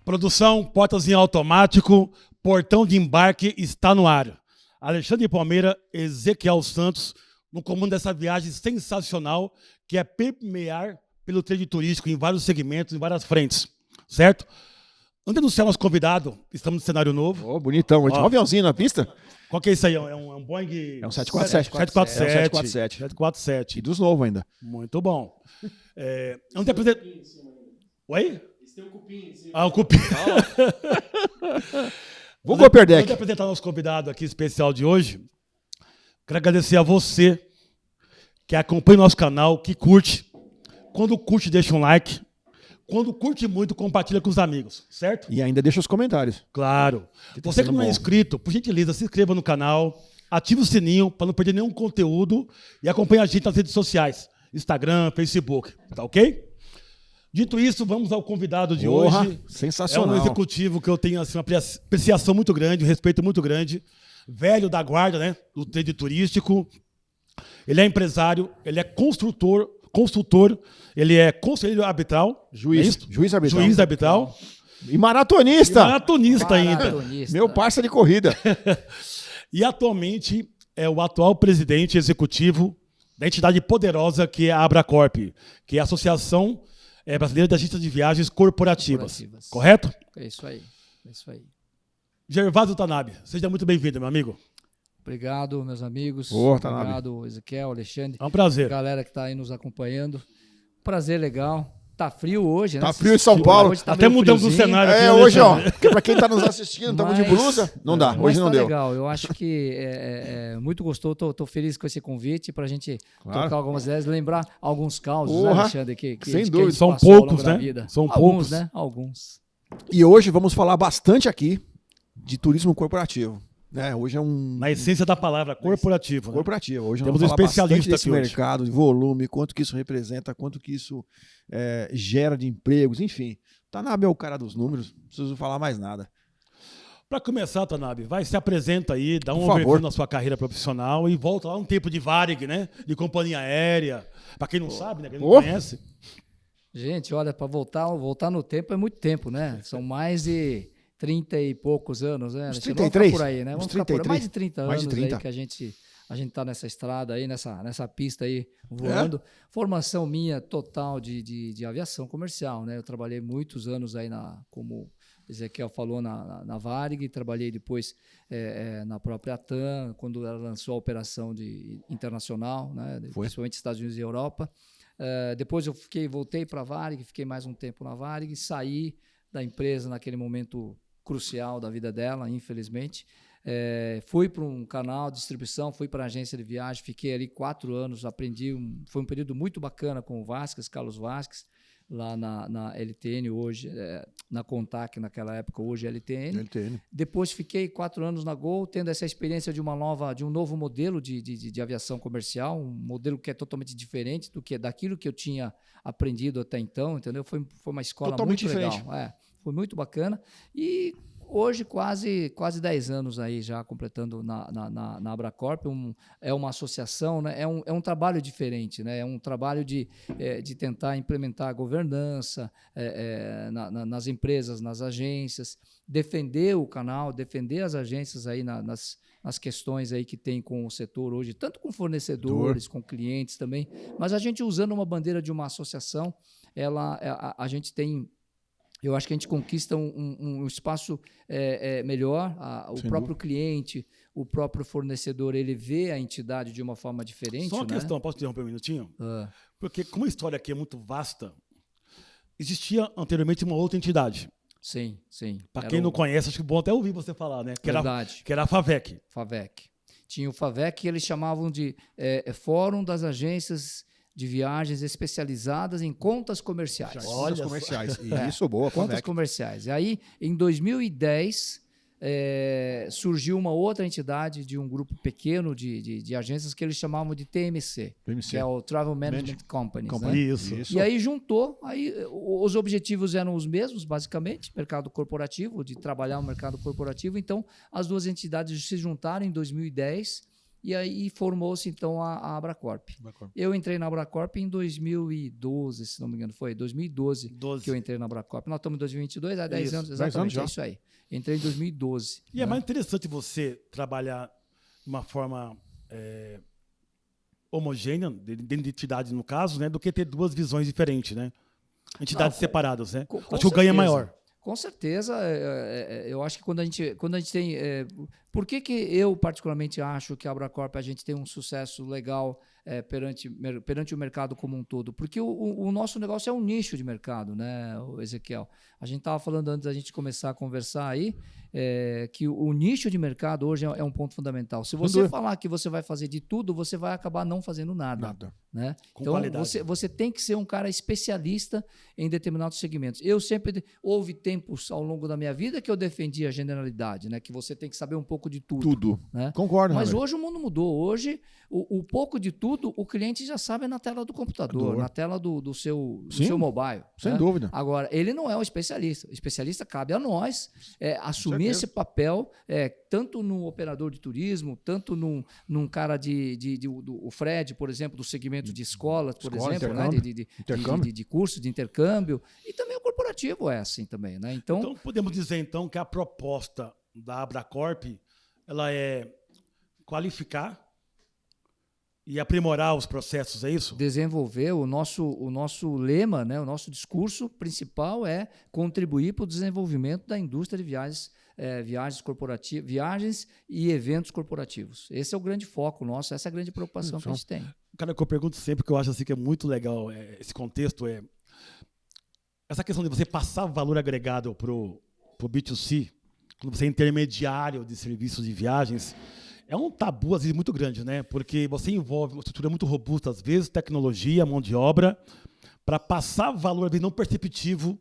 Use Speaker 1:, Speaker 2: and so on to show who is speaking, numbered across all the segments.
Speaker 1: Produção, portas em automático, portão de embarque está no ar. Alexandre Palmeira, Ezequiel Santos, no comando dessa viagem sensacional que é permear pelo trade turístico em vários segmentos, em várias frentes, certo? Antes de anunciar nosso convidado, estamos no cenário novo.
Speaker 2: Oh, bonitão. Tinha um aviãozinho na pista?
Speaker 1: Qual que é isso aí? É um Boeing...
Speaker 2: É um 747.
Speaker 1: 747.
Speaker 2: É um 747.
Speaker 1: 747.
Speaker 2: E dos novos ainda.
Speaker 1: Muito bom. Antes de apresentar... Oi? Tem um cupim em cima. Ah, o cupim.
Speaker 2: Vou pro Upper Deck.
Speaker 1: Antes de apresentar nosso convidado aqui especial de hoje, quero agradecer a você que acompanha o nosso canal, que curte. Quando curte, deixa um like. Quando curte muito, compartilha com os amigos, certo?
Speaker 2: E ainda deixa os comentários.
Speaker 1: Claro. Você que não é inscrito, por gentileza, se inscreva no canal, ative o sininho para não perder nenhum conteúdo e acompanhe a gente nas redes sociais, Instagram, Facebook, tá ok? Dito isso, vamos ao convidado de hoje.
Speaker 2: Sensacional.
Speaker 1: É um executivo que eu tenho assim, uma apreciação muito grande, um respeito muito grande. Velho da guarda, né? Do trade turístico. Ele é empresário, ele é consultor, ele é conselheiro arbitral.
Speaker 2: Juiz arbitral.
Speaker 1: Juiz arbitral.
Speaker 2: E maratonista.
Speaker 1: Maratonista ainda.
Speaker 2: Meu parceiro de corrida.
Speaker 1: E atualmente é o atual presidente executivo da entidade poderosa que é a Abracorp, que é a Associação Brasileira de Agências de Viagens Corporativas. Correto?
Speaker 3: É isso aí. É isso aí.
Speaker 1: Gervásio Tanabe, seja muito bem-vindo, meu amigo.
Speaker 3: Obrigado, meus amigos.
Speaker 2: Obrigado,
Speaker 3: Ezequiel, Alexandre.
Speaker 1: É um prazer.
Speaker 3: Galera que está aí nos acompanhando. Prazer legal. Tá frio hoje, né?
Speaker 2: Tá frio em São Paulo.
Speaker 3: Tá
Speaker 1: até mudamos o cenário aqui.
Speaker 2: Hoje, ó. Porque pra quem tá nos assistindo, estamos de blusa, não dá. Hoje não
Speaker 3: tá
Speaker 2: deu.
Speaker 3: Legal. Eu acho que é muito gostoso. Tô feliz com esse convite pra gente tocar algumas ideias, lembrar alguns causos, né, Alexandre?
Speaker 2: Sem dúvida.
Speaker 1: São poucos, né? São
Speaker 3: alguns,
Speaker 1: poucos,
Speaker 3: né? Alguns.
Speaker 2: E hoje vamos falar bastante aqui de turismo corporativo. Hoje é
Speaker 1: na essência da palavra, corporativo.
Speaker 2: Corporativo. Hoje
Speaker 1: temos um especialista
Speaker 2: desse mercado, de volume, quanto que isso representa, quanto que isso gera de empregos, enfim. Tanabe é o cara dos números, não preciso falar mais nada.
Speaker 1: Para começar, Tanabe, se apresenta aí, dá um overview na sua carreira profissional e volta lá um tempo de Varig, né? De companhia aérea. Para quem não sabe, né? Quem não conhece.
Speaker 3: Gente, olha, para voltar no tempo é muito tempo, né? São mais de 30 e poucos anos, né?
Speaker 2: Uns 33?
Speaker 3: Vamos por aí, né?
Speaker 2: Uns 33?
Speaker 3: Mais de 30 anos
Speaker 2: mais de 30.
Speaker 3: aí que a gente tá nessa estrada aí, nessa pista aí, voando. Formação minha total de aviação comercial, né? Eu trabalhei muitos anos aí como Ezequiel falou, na Varig, trabalhei depois na própria TAM, quando ela lançou a operação internacional, né? Principalmente Estados Unidos e Europa. Depois eu voltei para a Varig, fiquei mais um tempo na Varig, saí da empresa naquele momento crucial da vida dela, infelizmente. Fui para um canal de distribuição, fui para a agência de viagem, fiquei ali 4 anos, aprendi, foi um período muito bacana com o Carlos Vasquez, lá na LTN, hoje, na Contac naquela época, hoje é LTN. Depois fiquei 4 anos na Gol, tendo essa experiência de um novo modelo de aviação comercial, um modelo que é totalmente diferente daquilo que eu tinha aprendido até então, entendeu? Foi uma escola
Speaker 2: totalmente
Speaker 3: muito
Speaker 2: diferente.
Speaker 3: Legal. Foi muito bacana. E hoje, quase 10 anos aí já completando na Abracorp, é uma associação, né? É um trabalho diferente, né? É um trabalho de tentar implementar a governança nas empresas, nas agências, defender o canal, defender as agências aí nas questões aí que tem com o setor hoje, tanto com fornecedores, com clientes também, mas a gente usando uma bandeira de uma associação, a gente tem... Eu acho que a gente conquista um espaço melhor, o próprio cliente, o próprio fornecedor, ele vê a entidade de uma forma diferente.
Speaker 1: Só uma questão, posso interromper um minutinho? Porque como a história aqui é muito vasta, existia anteriormente uma outra entidade.
Speaker 3: Sim.
Speaker 1: Para quem não conhece, acho que é bom até ouvir você falar, né? Que era a FAVEC.
Speaker 3: Tinha o FAVEC, que eles chamavam de Fórum das Agências de Viagens Especializadas em Contas Comerciais.
Speaker 2: Contas comerciais. Isso, boa.
Speaker 3: Contas comerciais. E aí, em 2010, surgiu uma outra entidade de um grupo pequeno de agências que eles chamavam de TMC, que é o Travel Management Companies. Né?
Speaker 1: Isso.
Speaker 3: E aí juntou, os objetivos eram os mesmos, basicamente, mercado corporativo, de trabalhar o mercado corporativo. Então, as duas entidades se juntaram em 2010 E aí formou-se, então, a Abracorp. Eu entrei na Abracorp em 2012, se não me engano, foi 2012 que eu entrei na Abracorp. Nós estamos em 2022, há 10 anos, exatamente, é isso aí. Entrei em 2012.
Speaker 1: E é mais interessante você trabalhar de uma forma homogênea, de identidade no caso, né, do que ter duas visões diferentes, né? Entidades separadas, né? Acho que o ganho é maior.
Speaker 3: Com certeza, eu acho que quando a gente tem... por que eu particularmente acho que a Abracorp a gente tem um sucesso legal perante o mercado como um todo? Porque o nosso negócio é um nicho de mercado, né, Ezequiel? A gente estava falando antes da gente começar a conversar aí, que o nicho de mercado hoje é um ponto fundamental. Se você falar que você vai fazer de tudo, você vai acabar não fazendo nada. Né? Então, você tem que ser um cara especialista em determinados segmentos. Houve tempos ao longo da minha vida que eu defendia a generalidade, né? Que você tem que saber um pouco de tudo. Né?
Speaker 2: Concordo.
Speaker 3: Mas hoje o mundo mudou. Hoje, o pouco de tudo, o cliente já sabe na tela do computador, na tela do seu mobile.
Speaker 2: Sem dúvida.
Speaker 3: Agora, ele não é um especialista. O especialista cabe a nós assumir esse papel, tanto no operador de turismo, tanto num cara o Fred, por exemplo, do segmento de escolas, por exemplo, né? de curso, de intercâmbio, e também o corporativo é assim também, né? Então
Speaker 1: podemos dizer então que a proposta da Abracorp ela é qualificar e aprimorar os processos, é isso?
Speaker 3: Desenvolver o nosso lema, né? O nosso discurso principal é contribuir para o desenvolvimento da indústria de viagens corporativas, viagens e eventos corporativos. Esse é o grande foco nosso, essa é a grande preocupação que a gente tem.
Speaker 1: Cara, que eu pergunto sempre, que eu acho assim que é muito legal esse contexto, essa questão de você passar valor agregado pro B2C, quando você é intermediário de serviços de viagens, é um tabu, às vezes, muito grande, né? Porque você envolve uma estrutura muito robusta, às vezes, tecnologia, mão de obra, para passar valor, às vezes, não perceptivo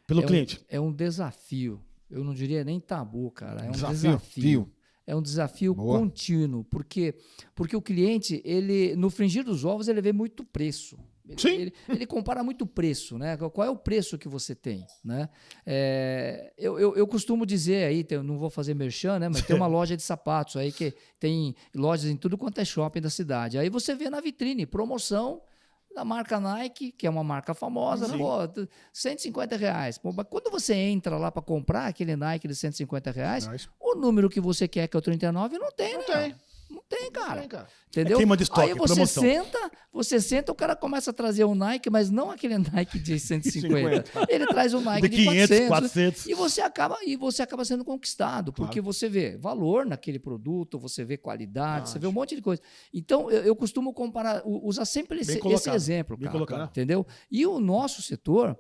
Speaker 1: pelo cliente.
Speaker 3: É um desafio. Eu não diria nem tabu, cara. É um desafio. É um desafio contínuo, porque o cliente, ele, no frigir dos ovos, ele vê muito preço. Ele compara muito preço, né? Qual é o preço que você tem, né? Eu costumo dizer aí, não vou fazer merchan, né? Mas tem uma loja de sapatos aí que tem lojas em tudo quanto é shopping da cidade. Aí você vê na vitrine promoção da marca Nike, que é uma marca famosa, R$150. Pô, mas quando você entra lá para comprar aquele Nike de R$150, o número que você quer, que é o 39, não tem, né? Não tem, cara. Entendeu?
Speaker 1: Queima de estoque,
Speaker 3: aí você senta, o cara começa a trazer um Nike, mas não aquele Nike de 150. Ele traz um Nike de 500, 400. E você acaba sendo conquistado, porque você vê valor naquele produto, você vê qualidade, você vê um monte de coisa. Então, eu costumo usar sempre esse exemplo, cara. Entendeu? E o nosso setor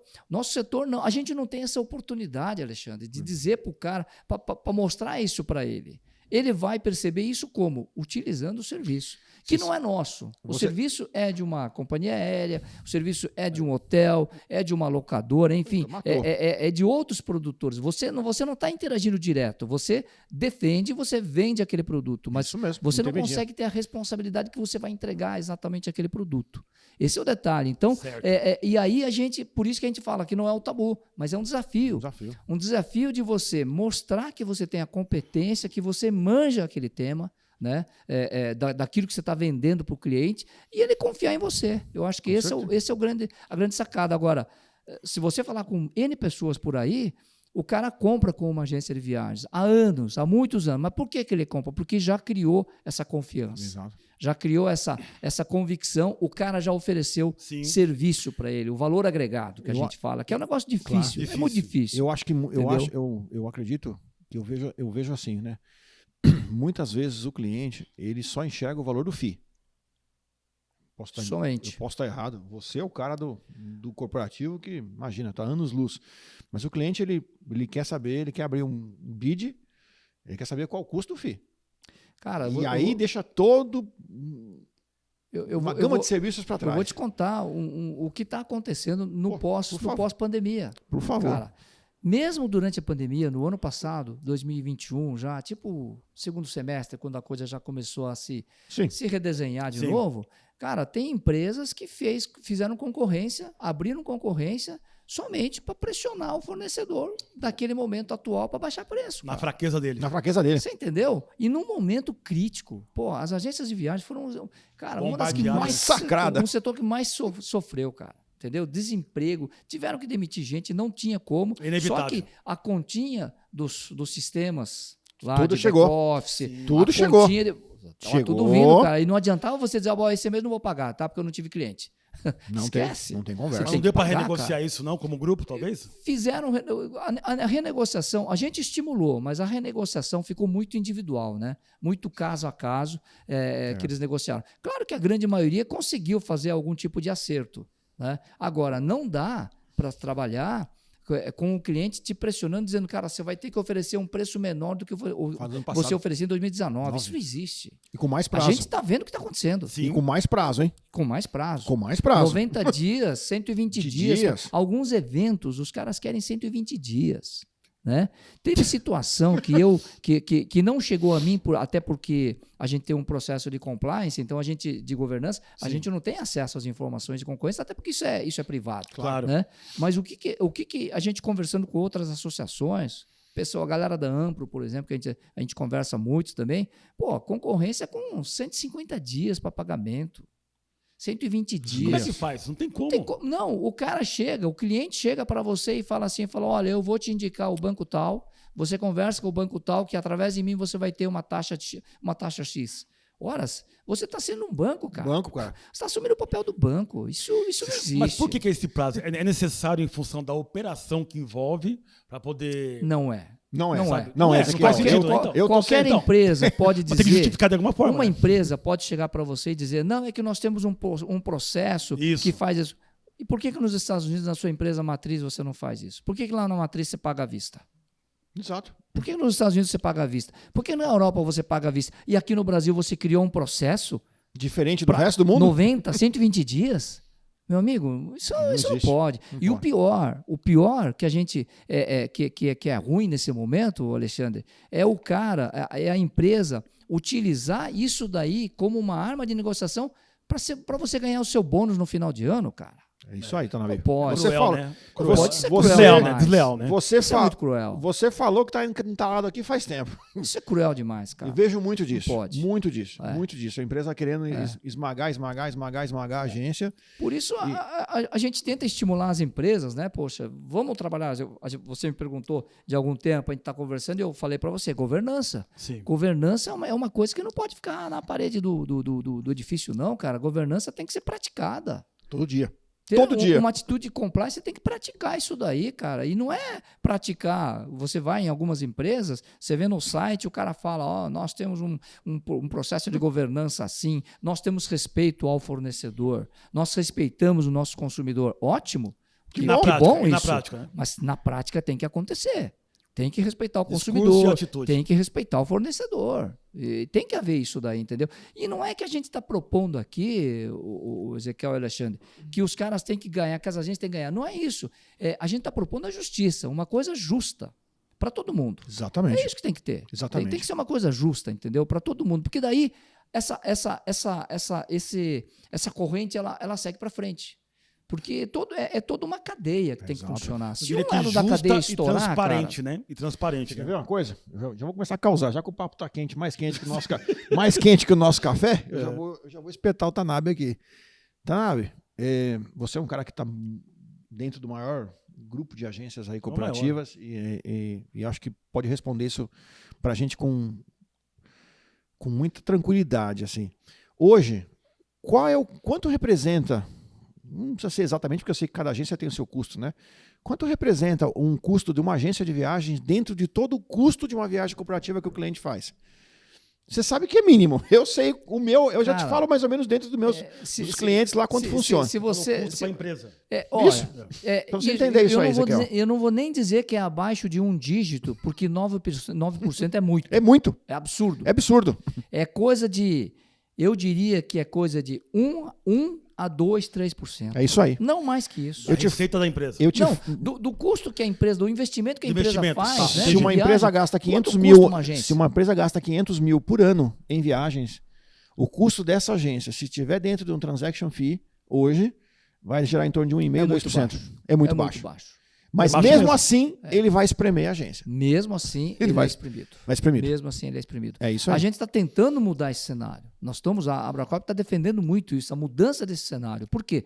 Speaker 3: não, a gente não tem essa oportunidade, Alexandre, de dizer para o cara, para mostrar isso para ele. Ele vai perceber isso como? Utilizando o serviço, que não é nosso. O serviço é de uma companhia aérea, o serviço é de um hotel, é de uma locadora, enfim, é de outros produtores. Você não está interagindo direto, você defende, você vende aquele produto, mas você não consegue ter a responsabilidade que você vai entregar exatamente aquele produto. Esse é o detalhe. Então, e aí por isso que a gente fala que não é o tabu, mas é um desafio. Um desafio de você mostrar que você tem a competência, que você manja aquele tema, né? Daquilo que você está vendendo para o cliente, e ele confiar em você. Eu acho que esse é a grande sacada. Agora, se você falar com N pessoas por aí, o cara compra com uma agência de viagens há muitos anos. Mas por que ele compra? Porque já criou essa confiança. Exato. Já criou essa convicção, o cara já ofereceu serviço para ele, o valor agregado que a gente fala, que é um negócio difícil, é muito difícil.
Speaker 2: Eu acredito que eu vejo assim, né? Muitas vezes o cliente, ele só enxerga o valor do FII.
Speaker 3: Somente.
Speaker 2: Eu posso estar errado. Você é o cara do corporativo que, imagina, está anos-luz. Mas o cliente, ele quer saber, ele quer abrir um bid, ele quer saber qual o custo do FII.
Speaker 3: Cara,
Speaker 2: deixa todo uma gama de serviços para trás.
Speaker 3: Eu vou te contar o que está acontecendo no pós-pandemia.
Speaker 2: Por favor.
Speaker 3: Cara, mesmo durante a pandemia, no ano passado, 2021, já, tipo, segundo semestre, quando a coisa já começou a se redesenhar de novo, cara, tem empresas que fizeram concorrência, abriram concorrência somente para pressionar o fornecedor daquele momento atual para baixar preço.
Speaker 1: Na fraqueza dele.
Speaker 2: Na fraqueza dele.
Speaker 3: Você entendeu? E num momento crítico, pô, as agências de viagem foram, cara, uma das que
Speaker 1: Bombardeadas.
Speaker 3: mais
Speaker 2: Sacrada.
Speaker 3: um setor que mais sofreu, cara. Entendeu? Desemprego, tiveram que demitir gente, não tinha como.
Speaker 1: Inevitável.
Speaker 3: Só que a continha dos sistemas lá
Speaker 2: Tudo
Speaker 3: de
Speaker 2: chegou.
Speaker 3: back-office,
Speaker 2: Tudo
Speaker 3: a
Speaker 2: chegou.
Speaker 3: continha tava
Speaker 2: Chegou.
Speaker 3: tudo vindo, cara. E não adiantava você dizer, esse mês não vou pagar, tá? Porque eu não tive cliente.
Speaker 2: Não
Speaker 3: Esquece.
Speaker 2: não tem
Speaker 3: Você
Speaker 2: conversa.
Speaker 1: Mas
Speaker 3: tem
Speaker 1: não deu
Speaker 3: que
Speaker 1: para
Speaker 3: pagar,
Speaker 1: renegociar
Speaker 3: cara.
Speaker 1: isso, não, como grupo, talvez?
Speaker 3: Fizeram a renegociação, a gente estimulou, mas a renegociação ficou muito individual, né? Muito caso a caso que eles negociaram. Claro que a grande maioria conseguiu fazer algum tipo de acerto, né? Agora, não dá para trabalhar com o cliente te pressionando, dizendo, cara, você vai ter que oferecer um preço menor do que você oferecia em 2019. Isso não existe.
Speaker 2: E com mais
Speaker 3: A
Speaker 2: prazo.
Speaker 3: gente está vendo o que está acontecendo.
Speaker 1: Sim.
Speaker 2: E com mais prazo, hein?
Speaker 3: Com mais prazo.
Speaker 2: Com mais prazo.
Speaker 3: 90 dias, 120
Speaker 2: De
Speaker 3: dias.
Speaker 2: dias.
Speaker 3: Alguns eventos, os caras querem 120 dias. Né? Teve situação que não chegou a mim, até porque a gente tem um processo de compliance, então a gente, de governança, a gente não tem acesso às informações de concorrência, até porque isso é privado.
Speaker 1: Claro.
Speaker 3: Né? Mas o que a gente conversando com outras associações, pessoal, a galera da Ampro, por exemplo, que a gente conversa muito também, pô, concorrência com 150 dias para pagamento. 120 dias.
Speaker 1: Como é que faz? Não tem como.
Speaker 3: Não, o cara chega, o cliente chega para você e fala assim, olha, eu vou te indicar o banco tal, você conversa com o banco tal, que através de mim você vai ter uma taxa X. Horas, você está sendo um banco, cara.
Speaker 2: Banco, cara.
Speaker 3: Você está assumindo o papel do banco. Isso não existe.
Speaker 1: Mas por que é esse prazo? É necessário em função da operação que envolve para poder...
Speaker 3: Não é.
Speaker 2: Não é,
Speaker 3: Não
Speaker 2: sabe?
Speaker 3: é.
Speaker 2: Não é.
Speaker 1: Não
Speaker 2: Ezequiel.
Speaker 1: faz sentido, então.
Speaker 2: Eu tô
Speaker 3: Qualquer
Speaker 2: sendo-
Speaker 3: empresa pode
Speaker 1: Mas tem que
Speaker 3: dizer...
Speaker 1: justificar de alguma forma.
Speaker 3: Uma
Speaker 1: né?
Speaker 3: empresa pode chegar para você e dizer, não, é que nós temos um processo
Speaker 1: Isso.
Speaker 3: que faz isso. E por que nos Estados Unidos, na sua empresa matriz, você não faz isso? Por que lá na matriz você paga à vista?
Speaker 2: Exato.
Speaker 3: Por que nos Estados Unidos você paga à vista? Por que na Europa você paga à vista? E aqui no Brasil você criou um processo
Speaker 2: Diferente do
Speaker 3: pra
Speaker 2: resto do mundo?
Speaker 3: 90, 120 dias? Meu amigo, isso não
Speaker 2: existe.
Speaker 3: pode.
Speaker 2: Não
Speaker 3: E
Speaker 2: pode.
Speaker 3: o pior que a gente que é ruim nesse momento, Alexandre, é o cara, é a empresa utilizar isso daí como uma arma de negociação para você ganhar o seu bônus no final de ano, cara.
Speaker 2: É isso aí, Tanabe.
Speaker 3: Não pode.
Speaker 2: Você
Speaker 1: Cruel,
Speaker 2: fala,
Speaker 1: né?
Speaker 2: Você-
Speaker 3: Pode ser
Speaker 2: você-
Speaker 3: cruel
Speaker 1: Desleal, né?
Speaker 3: demais.
Speaker 1: Desleal, né?
Speaker 2: Você,
Speaker 3: Isso é muito cruel.
Speaker 2: você falou que tá entalado aqui faz tempo.
Speaker 3: Isso é cruel demais, cara.
Speaker 2: E vejo muito disso.
Speaker 3: pode.
Speaker 2: Muito disso.
Speaker 3: É.
Speaker 2: Muito disso. A empresa querendo esmagar a agência.
Speaker 3: Por isso, a gente tenta estimular as empresas, né? Poxa, vamos trabalhar. Você me perguntou de algum tempo, a gente está conversando e eu falei para você, governança.
Speaker 1: Sim.
Speaker 3: Governança é uma coisa que não pode ficar na parede do edifício, não, cara. Governança tem que ser praticada.
Speaker 2: Todo dia.
Speaker 3: Ter
Speaker 2: Todo dia.
Speaker 3: Uma atitude de compliance, você tem que praticar isso daí, cara. E não é praticar. Você vai em algumas empresas, você vê no site, o cara fala, nós temos um processo de governança assim, nós temos respeito ao fornecedor, nós respeitamos o nosso consumidor. Ótimo.
Speaker 1: E na prática,
Speaker 3: bom
Speaker 1: e na
Speaker 3: isso.
Speaker 1: prática, né?
Speaker 3: Mas na prática tem que acontecer. Tem que respeitar o
Speaker 1: Discurso
Speaker 3: consumidor,
Speaker 1: e atitude.
Speaker 3: tem que respeitar o fornecedor. E tem que haver isso daí, entendeu? E não é que a gente está propondo aqui, o Ezequiel e o Alexandre, que os caras têm que ganhar, que as agências têm que ganhar. Não é isso. A gente está propondo a justiça, uma coisa justa para todo mundo.
Speaker 2: Exatamente.
Speaker 3: É isso que tem que ter.
Speaker 2: Exatamente.
Speaker 3: Tem que ser uma coisa justa, entendeu? Para todo mundo. Porque daí essa corrente ela segue para frente. Porque é toda uma cadeia que tem que
Speaker 2: Exato.
Speaker 3: funcionar.
Speaker 1: Eu
Speaker 3: Se
Speaker 1: diria
Speaker 3: um
Speaker 1: que
Speaker 3: lado da
Speaker 1: justa
Speaker 3: cadeia
Speaker 1: e
Speaker 3: estourar,
Speaker 1: transparente,
Speaker 3: cara,
Speaker 1: né? E transparente.
Speaker 2: Você quer
Speaker 1: Né?
Speaker 2: ver uma coisa? Eu já vou começar a causar. Já que o papo tá quente, mais quente que o nosso, mais quente que o nosso café, eu já vou espetar o Tanabe aqui. Tanabe, você é um cara que está dentro do maior grupo de agências aí corporativas e acho que pode responder isso para a gente com muita tranquilidade. Assim. Hoje, quanto representa... Não precisa ser exatamente, porque eu sei que cada agência tem o seu custo, né? Quanto representa um custo de uma agência de viagens dentro de todo o custo de uma viagem corporativa que o cliente faz? Você sabe que é mínimo. Eu sei o meu, eu já te falo mais ou menos dentro dos clientes lá quanto funciona.
Speaker 3: Se você...
Speaker 1: Custo para a empresa.
Speaker 2: Isso. Pra você entender isso aí, Ezequiel.
Speaker 3: Eu não vou nem dizer que é abaixo de um dígito, porque 9% é muito.
Speaker 2: É muito.
Speaker 3: É absurdo.
Speaker 2: É absurdo.
Speaker 3: É coisa de... Eu diria que é coisa de 1 a 2, 3%.
Speaker 2: É isso aí.
Speaker 3: Não mais que isso.
Speaker 1: A receita da empresa.
Speaker 3: Não, do custo que a empresa, do investimento que a empresa
Speaker 1: Investimento.
Speaker 3: faz. Né,
Speaker 2: Se
Speaker 3: de
Speaker 2: uma
Speaker 3: viagem,
Speaker 2: empresa gasta 500
Speaker 3: quanto
Speaker 2: mil,
Speaker 3: custa uma agência?
Speaker 2: se uma empresa gasta 500 mil por ano em viagens, o custo dessa agência, se estiver dentro de um transaction fee, hoje, vai gerar em torno de 1,5%,
Speaker 3: É muito
Speaker 2: 2%.
Speaker 3: baixo.
Speaker 2: É muito
Speaker 3: É
Speaker 2: baixo.
Speaker 3: muito baixo.
Speaker 2: Mas
Speaker 1: baixo
Speaker 2: mesmo
Speaker 1: mesmo.
Speaker 2: assim, ele vai espremer a agência.
Speaker 3: Mesmo assim,
Speaker 2: Ele
Speaker 3: ele
Speaker 2: vai-
Speaker 3: é exprimido.
Speaker 2: Vai espremer.
Speaker 3: Mesmo assim, ele é exprimido.
Speaker 2: É isso
Speaker 3: A
Speaker 2: aí.
Speaker 3: gente está tentando mudar esse cenário. A Abracorp está defendendo muito isso, a mudança desse cenário. Por quê?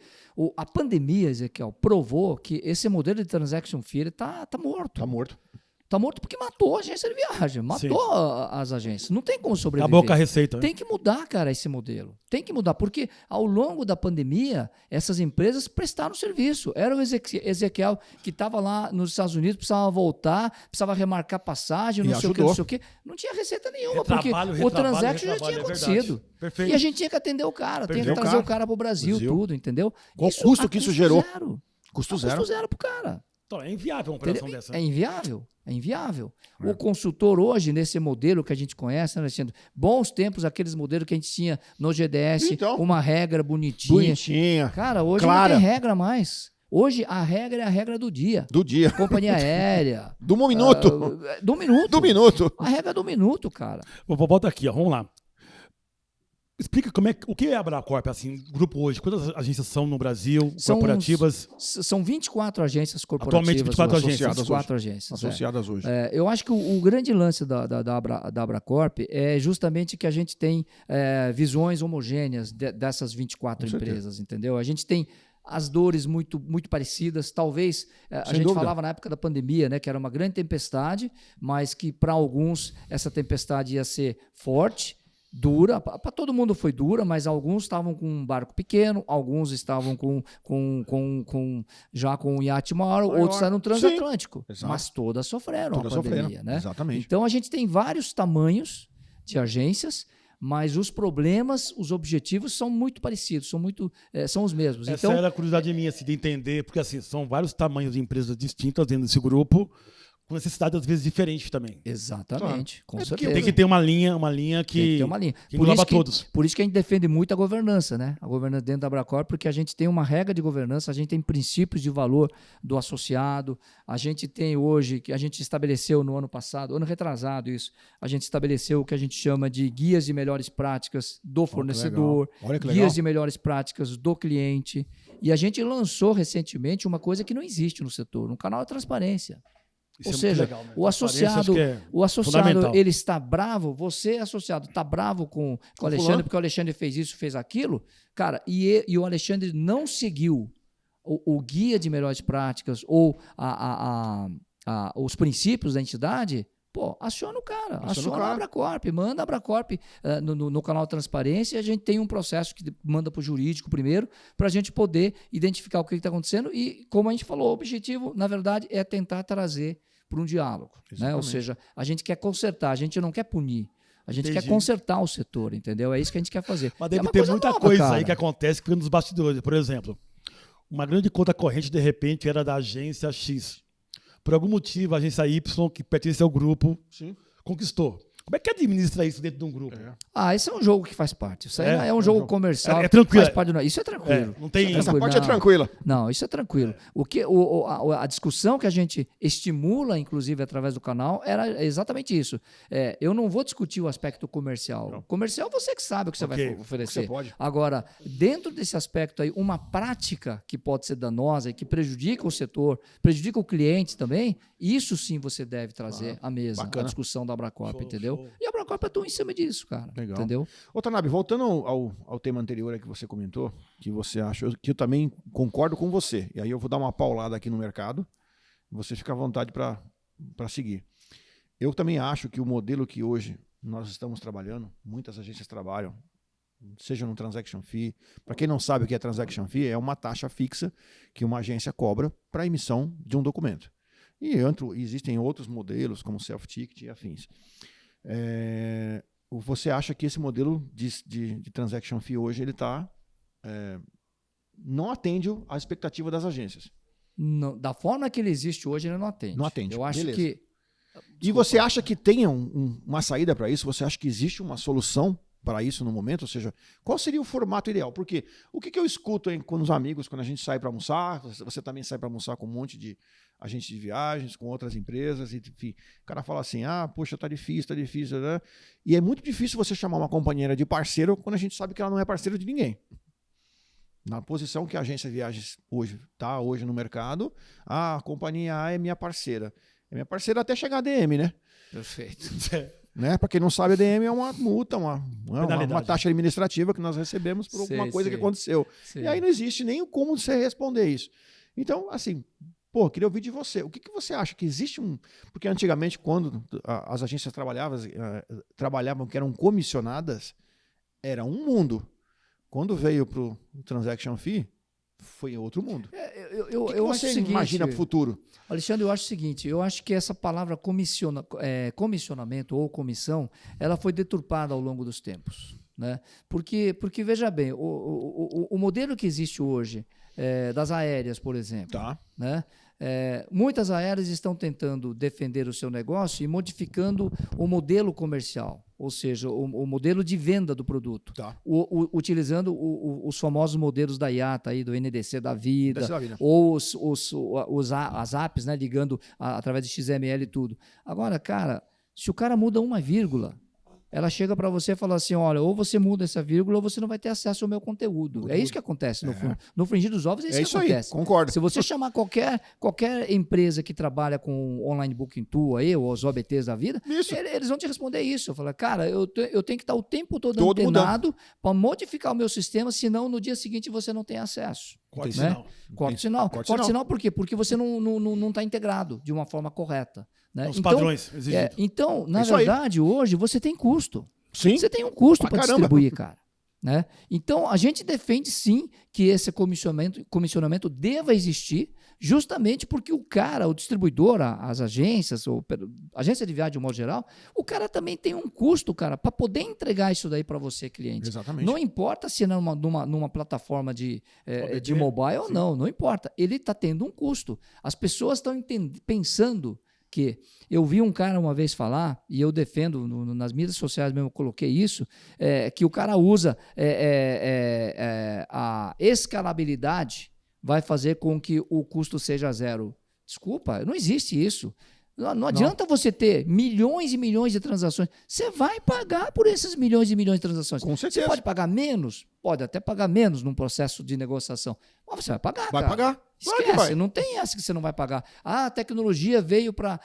Speaker 3: A pandemia, Ezequiel, provou que esse modelo de transaction fee está morto.
Speaker 2: Tá morto.
Speaker 3: Está morto porque matou a agência de viagem, matou as agências. Não tem como sobreviver.
Speaker 1: Acabou com a receita. Né?
Speaker 3: Tem que mudar, cara, esse modelo. Tem que mudar, porque ao longo da pandemia, essas empresas prestaram serviço. Era o Ezequiel que estava lá nos Estados Unidos, precisava voltar, precisava remarcar passagem,
Speaker 2: E
Speaker 3: não sei o que,
Speaker 2: ajudou.
Speaker 3: não sei o que. Não tinha receita nenhuma,
Speaker 1: Retrabalho,
Speaker 3: porque o
Speaker 1: retrabalho,
Speaker 3: transaction já
Speaker 1: retrabalho,
Speaker 3: tinha
Speaker 1: é verdade.
Speaker 3: acontecido.
Speaker 1: Perfeito.
Speaker 3: E a gente tinha que atender o cara, tinha que
Speaker 2: Perfeito.
Speaker 3: trazer o cara para o Brasil, tudo, entendeu?
Speaker 2: Qual o custo que isso gerou?
Speaker 3: Zero.
Speaker 2: Custo zero.
Speaker 3: Custo zero pro cara.
Speaker 1: Então, é inviável uma operação
Speaker 3: Entendeu?
Speaker 1: dessa. né?
Speaker 3: É inviável. É inviável. O consultor hoje, nesse modelo que a gente conhece, né, Alexandre? Bons tempos, aqueles modelos que a gente tinha no GDS,
Speaker 2: Então.
Speaker 3: uma regra bonitinha.
Speaker 2: Bonitinha.
Speaker 3: Cara, hoje
Speaker 2: Clara.
Speaker 3: não tem regra mais. Hoje a regra é a regra do dia.
Speaker 2: Do dia.
Speaker 3: Companhia aérea.
Speaker 2: Do minuto.
Speaker 3: Do minuto.
Speaker 2: Do minuto.
Speaker 3: A regra do minuto, cara.
Speaker 1: Volta aqui, ó, vamos lá. Explica o que é a Abracorp, assim, grupo hoje. Quantas agências são no Brasil, corporativas?
Speaker 3: São 24 agências corporativas.
Speaker 1: Atualmente, 24
Speaker 3: hoje.
Speaker 1: agências.
Speaker 3: 24 agências.
Speaker 2: Associadas hoje.
Speaker 3: Eu acho que o grande lance da Abracorp é justamente que a gente tem visões homogêneas dessas 24
Speaker 2: Com
Speaker 3: empresas, entendeu? A gente tem as dores muito, muito parecidas. Talvez a
Speaker 2: Sem
Speaker 3: gente
Speaker 2: dúvida.
Speaker 3: falava na época da pandemia, né, que era uma grande tempestade, mas que para alguns essa tempestade ia ser forte. Dura, para todo mundo foi dura, mas alguns estavam com um barco pequeno, alguns estavam já com um iate maior, outros estavam no transatlântico.
Speaker 2: Exato.
Speaker 3: Mas todas sofreram
Speaker 2: Todas
Speaker 3: a pandemia,
Speaker 2: sofreram.
Speaker 3: né?
Speaker 2: Exatamente.
Speaker 3: Então a gente tem vários tamanhos de agências, mas os problemas, os objetivos são muito parecidos, são os mesmos.
Speaker 1: Essa
Speaker 3: Então,
Speaker 1: era a curiosidade minha, assim, de entender, porque assim, são vários tamanhos de empresas distintas dentro desse grupo, com necessidades às vezes diferentes também.
Speaker 3: exatamente, com
Speaker 2: porque
Speaker 3: certeza.
Speaker 1: Tem que ter uma linha que,
Speaker 3: Tem que ter uma linha.
Speaker 1: que engloba todos.
Speaker 3: Por isso que a gente defende muito a governança, né? A governança dentro da Abracorp, porque a gente tem uma regra de governança, a gente tem princípios de valor do associado, a gente tem hoje, que a gente estabeleceu no ano passado, ano retrasado isso, a gente estabeleceu o que a gente chama de guias de melhores práticas do fornecedor,
Speaker 2: Olha que legal.
Speaker 3: guias de melhores práticas do cliente, e a gente lançou recentemente uma coisa que não existe no setor, um canal de transparência.
Speaker 1: Isso
Speaker 3: Ou
Speaker 1: é muito
Speaker 3: seja,
Speaker 1: legal, né?
Speaker 3: o
Speaker 1: Transparência,
Speaker 3: associado,
Speaker 1: acho que é
Speaker 3: o associado
Speaker 1: fundamental.
Speaker 3: ele está bravo, você associado está bravo com o Alexandre
Speaker 2: fulano.
Speaker 3: porque o Alexandre fez isso, fez aquilo, cara, e o Alexandre não seguiu o guia de melhores práticas ou os princípios da entidade, pô, aciona o cara, aciona a Abracorp, manda a Abracorp no canal Transparência, e a gente tem um processo que manda para o jurídico primeiro, para a gente poder identificar o que está acontecendo e, como a gente falou, o objetivo, na verdade, é tentar trazer para um diálogo, né? Ou seja, a gente quer consertar, a gente não quer punir, a gente quer consertar o setor, entendeu? É isso que a gente quer fazer.
Speaker 1: Mas
Speaker 3: É
Speaker 1: deve
Speaker 3: uma
Speaker 1: ter
Speaker 3: coisa
Speaker 1: muita
Speaker 3: nova,
Speaker 1: coisa
Speaker 3: cara.
Speaker 1: aí que acontece que fica nos bastidores. Por exemplo, uma grande conta corrente, de repente, era da agência X. Por algum motivo, a agência Y, que pertence ao grupo, conquistou. Como é que administra isso dentro de um grupo?
Speaker 3: Esse é um jogo que faz parte. Isso aí é um jogo comercial.
Speaker 1: É tranquilo.
Speaker 3: Faz parte isso é tranquilo.
Speaker 1: Não tem...
Speaker 2: Essa parte é tranquila.
Speaker 3: Não, isso é tranquilo. A discussão que a gente estimula, inclusive, através do canal, era exatamente isso. Eu não vou discutir o aspecto comercial.
Speaker 2: Não.
Speaker 3: Comercial, você que sabe o que você vai oferecer.
Speaker 2: Você pode.
Speaker 3: Agora, dentro desse aspecto aí, uma prática que pode ser danosa e que prejudica o setor, prejudica o cliente também, isso sim você deve trazer à mesa, a discussão da Abracorp, entendeu? E a Abracorp atua em cima disso, cara.
Speaker 2: Legal.
Speaker 3: Entendeu?
Speaker 2: Ô, Tanabe, voltando ao tema anterior aí que você comentou, que você achou, que eu também concordo com você. E aí eu vou dar uma paulada aqui no mercado, você fica à vontade para seguir. Eu também acho que o modelo que hoje nós estamos trabalhando, muitas agências trabalham, seja no transaction fee. Para quem não sabe o que é transaction fee, é uma taxa fixa que uma agência cobra para a emissão de um documento. E existem outros modelos, como self-ticket e afins. Você acha que esse modelo de transaction fee hoje ele não atende à expectativa das agências?
Speaker 3: Não, da forma que ele existe hoje, ele não atende.
Speaker 2: Não atende.
Speaker 3: Eu acho
Speaker 2: Beleza.
Speaker 3: que...
Speaker 2: E você acha que tem uma saída para isso? Você acha que existe uma solução para isso no momento? Ou seja, qual seria o formato ideal? Porque o que eu escuto com os amigos quando a gente sai para almoçar, você também sai para almoçar com um monte de agentes de viagens, com outras empresas, e, enfim, o cara fala assim, poxa, tá difícil, né? E é muito difícil você chamar uma companheira de parceiro quando a gente sabe que ela não é parceira de ninguém. Na posição que a agência de viagens está hoje no mercado, a companhia A é minha parceira. É minha parceira até chegar a DM, né?
Speaker 3: Perfeito.
Speaker 2: Né? Para quem não sabe, a DM é uma multa, uma
Speaker 1: Penalidade.
Speaker 2: taxa administrativa que nós recebemos por alguma coisa que aconteceu. E aí não existe nem como você responder isso. Então, assim, queria ouvir de você. O que você acha que existe um... Porque antigamente, quando as agências trabalhavam que eram comissionadas, era um mundo. Quando veio para o Transaction Fee, foi outro mundo. O que você imagina para o futuro?
Speaker 3: Alexandre, eu acho o seguinte, eu acho que essa palavra comissionamento ou comissão, ela foi deturpada ao longo dos tempos. Né? Porque veja bem, o modelo que existe hoje, das aéreas, por exemplo,
Speaker 2: Tá.
Speaker 3: né? Muitas aéreas estão tentando defender o seu negócio e modificando o modelo comercial, ou seja, o modelo de venda do produto,
Speaker 2: Tá.
Speaker 3: utilizando os famosos modelos da IATA, aí, do NDC da vida, ou as apps, né, ligando através de XML e tudo. Agora, cara, se o cara muda uma vírgula, ela chega para você e fala assim, olha, ou você muda essa vírgula ou você não vai ter acesso ao meu conteúdo. É isso que acontece no frigir dos ovos, é isso que acontece.
Speaker 2: Aí, concordo.
Speaker 3: Se você chamar qualquer empresa que trabalha com online booking tool aí, ou os OBTs da vida, eles vão te responder isso. Eu falo, cara, eu tenho que estar o tempo todo antenado para modificar o meu sistema, senão no dia seguinte você não tem acesso.
Speaker 1: Corte sinal.
Speaker 3: Corte sinal por quê? Porque você não está integrado de uma forma correta. Né?
Speaker 1: Os padrões exigidos.
Speaker 3: Então, na verdade, hoje você tem custo.
Speaker 2: Sim.
Speaker 3: Você tem um custo para distribuir, cara. Né? Então, a gente defende sim que esse comissionamento deva existir, justamente porque o distribuidor, as agências, ou agência de viagem de um modo geral, o cara também tem um custo, cara, para poder entregar isso daí para você, cliente.
Speaker 2: Exatamente.
Speaker 3: Não importa se é numa plataforma de mobile ou não importa. Ele está tendo um custo. As pessoas estão pensando que eu vi um cara uma vez falar, e eu defendo nas mídias sociais mesmo, eu coloquei isso, que o cara usa a escalabilidade vai fazer com que o custo seja zero. Desculpa, não existe isso. Não adianta você ter milhões e milhões de transações. Você vai pagar por esses milhões e milhões de transações.
Speaker 2: Com certeza.
Speaker 3: Você pode pagar menos? Pode até pagar menos num processo de negociação. Mas você vai pagar,
Speaker 2: Vai
Speaker 3: cara.
Speaker 2: pagar.
Speaker 3: Esquece,
Speaker 2: vai.
Speaker 3: não tem essa que você não vai pagar. A tecnologia veio para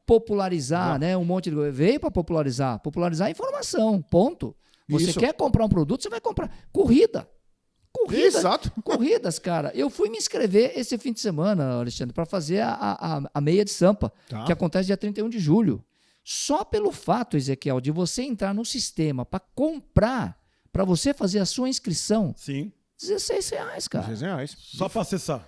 Speaker 3: popularizar, né, um monte de coisa. Veio para popularizar a informação, ponto. Você quer comprar um produto, você vai comprar. Corrida.
Speaker 2: Exato.
Speaker 3: Corridas, cara. Eu fui me inscrever esse fim de semana, Alexandre, para fazer a meia de Sampa, que acontece dia 31 de julho. Só pelo fato, Ezequiel, de você entrar no sistema para comprar, para você fazer a sua inscrição,
Speaker 1: Sim.
Speaker 3: R$16, cara.
Speaker 2: R$16.
Speaker 1: Só para acessar.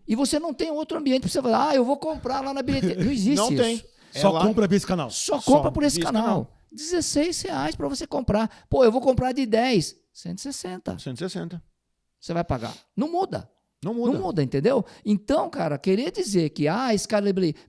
Speaker 3: E você não tem outro ambiente para você falar, eu vou comprar lá na bilheteria. Não existe
Speaker 2: Não
Speaker 3: isso.
Speaker 2: tem.
Speaker 1: Só compra por esse canal.
Speaker 3: Só compra por esse canal. R$16 para você comprar. Pô, eu vou comprar de 10. 160.
Speaker 2: 160.
Speaker 3: Você vai pagar. Não muda.
Speaker 2: Não muda.
Speaker 3: Não muda, entendeu? Então, cara, querer dizer que escalabilidade,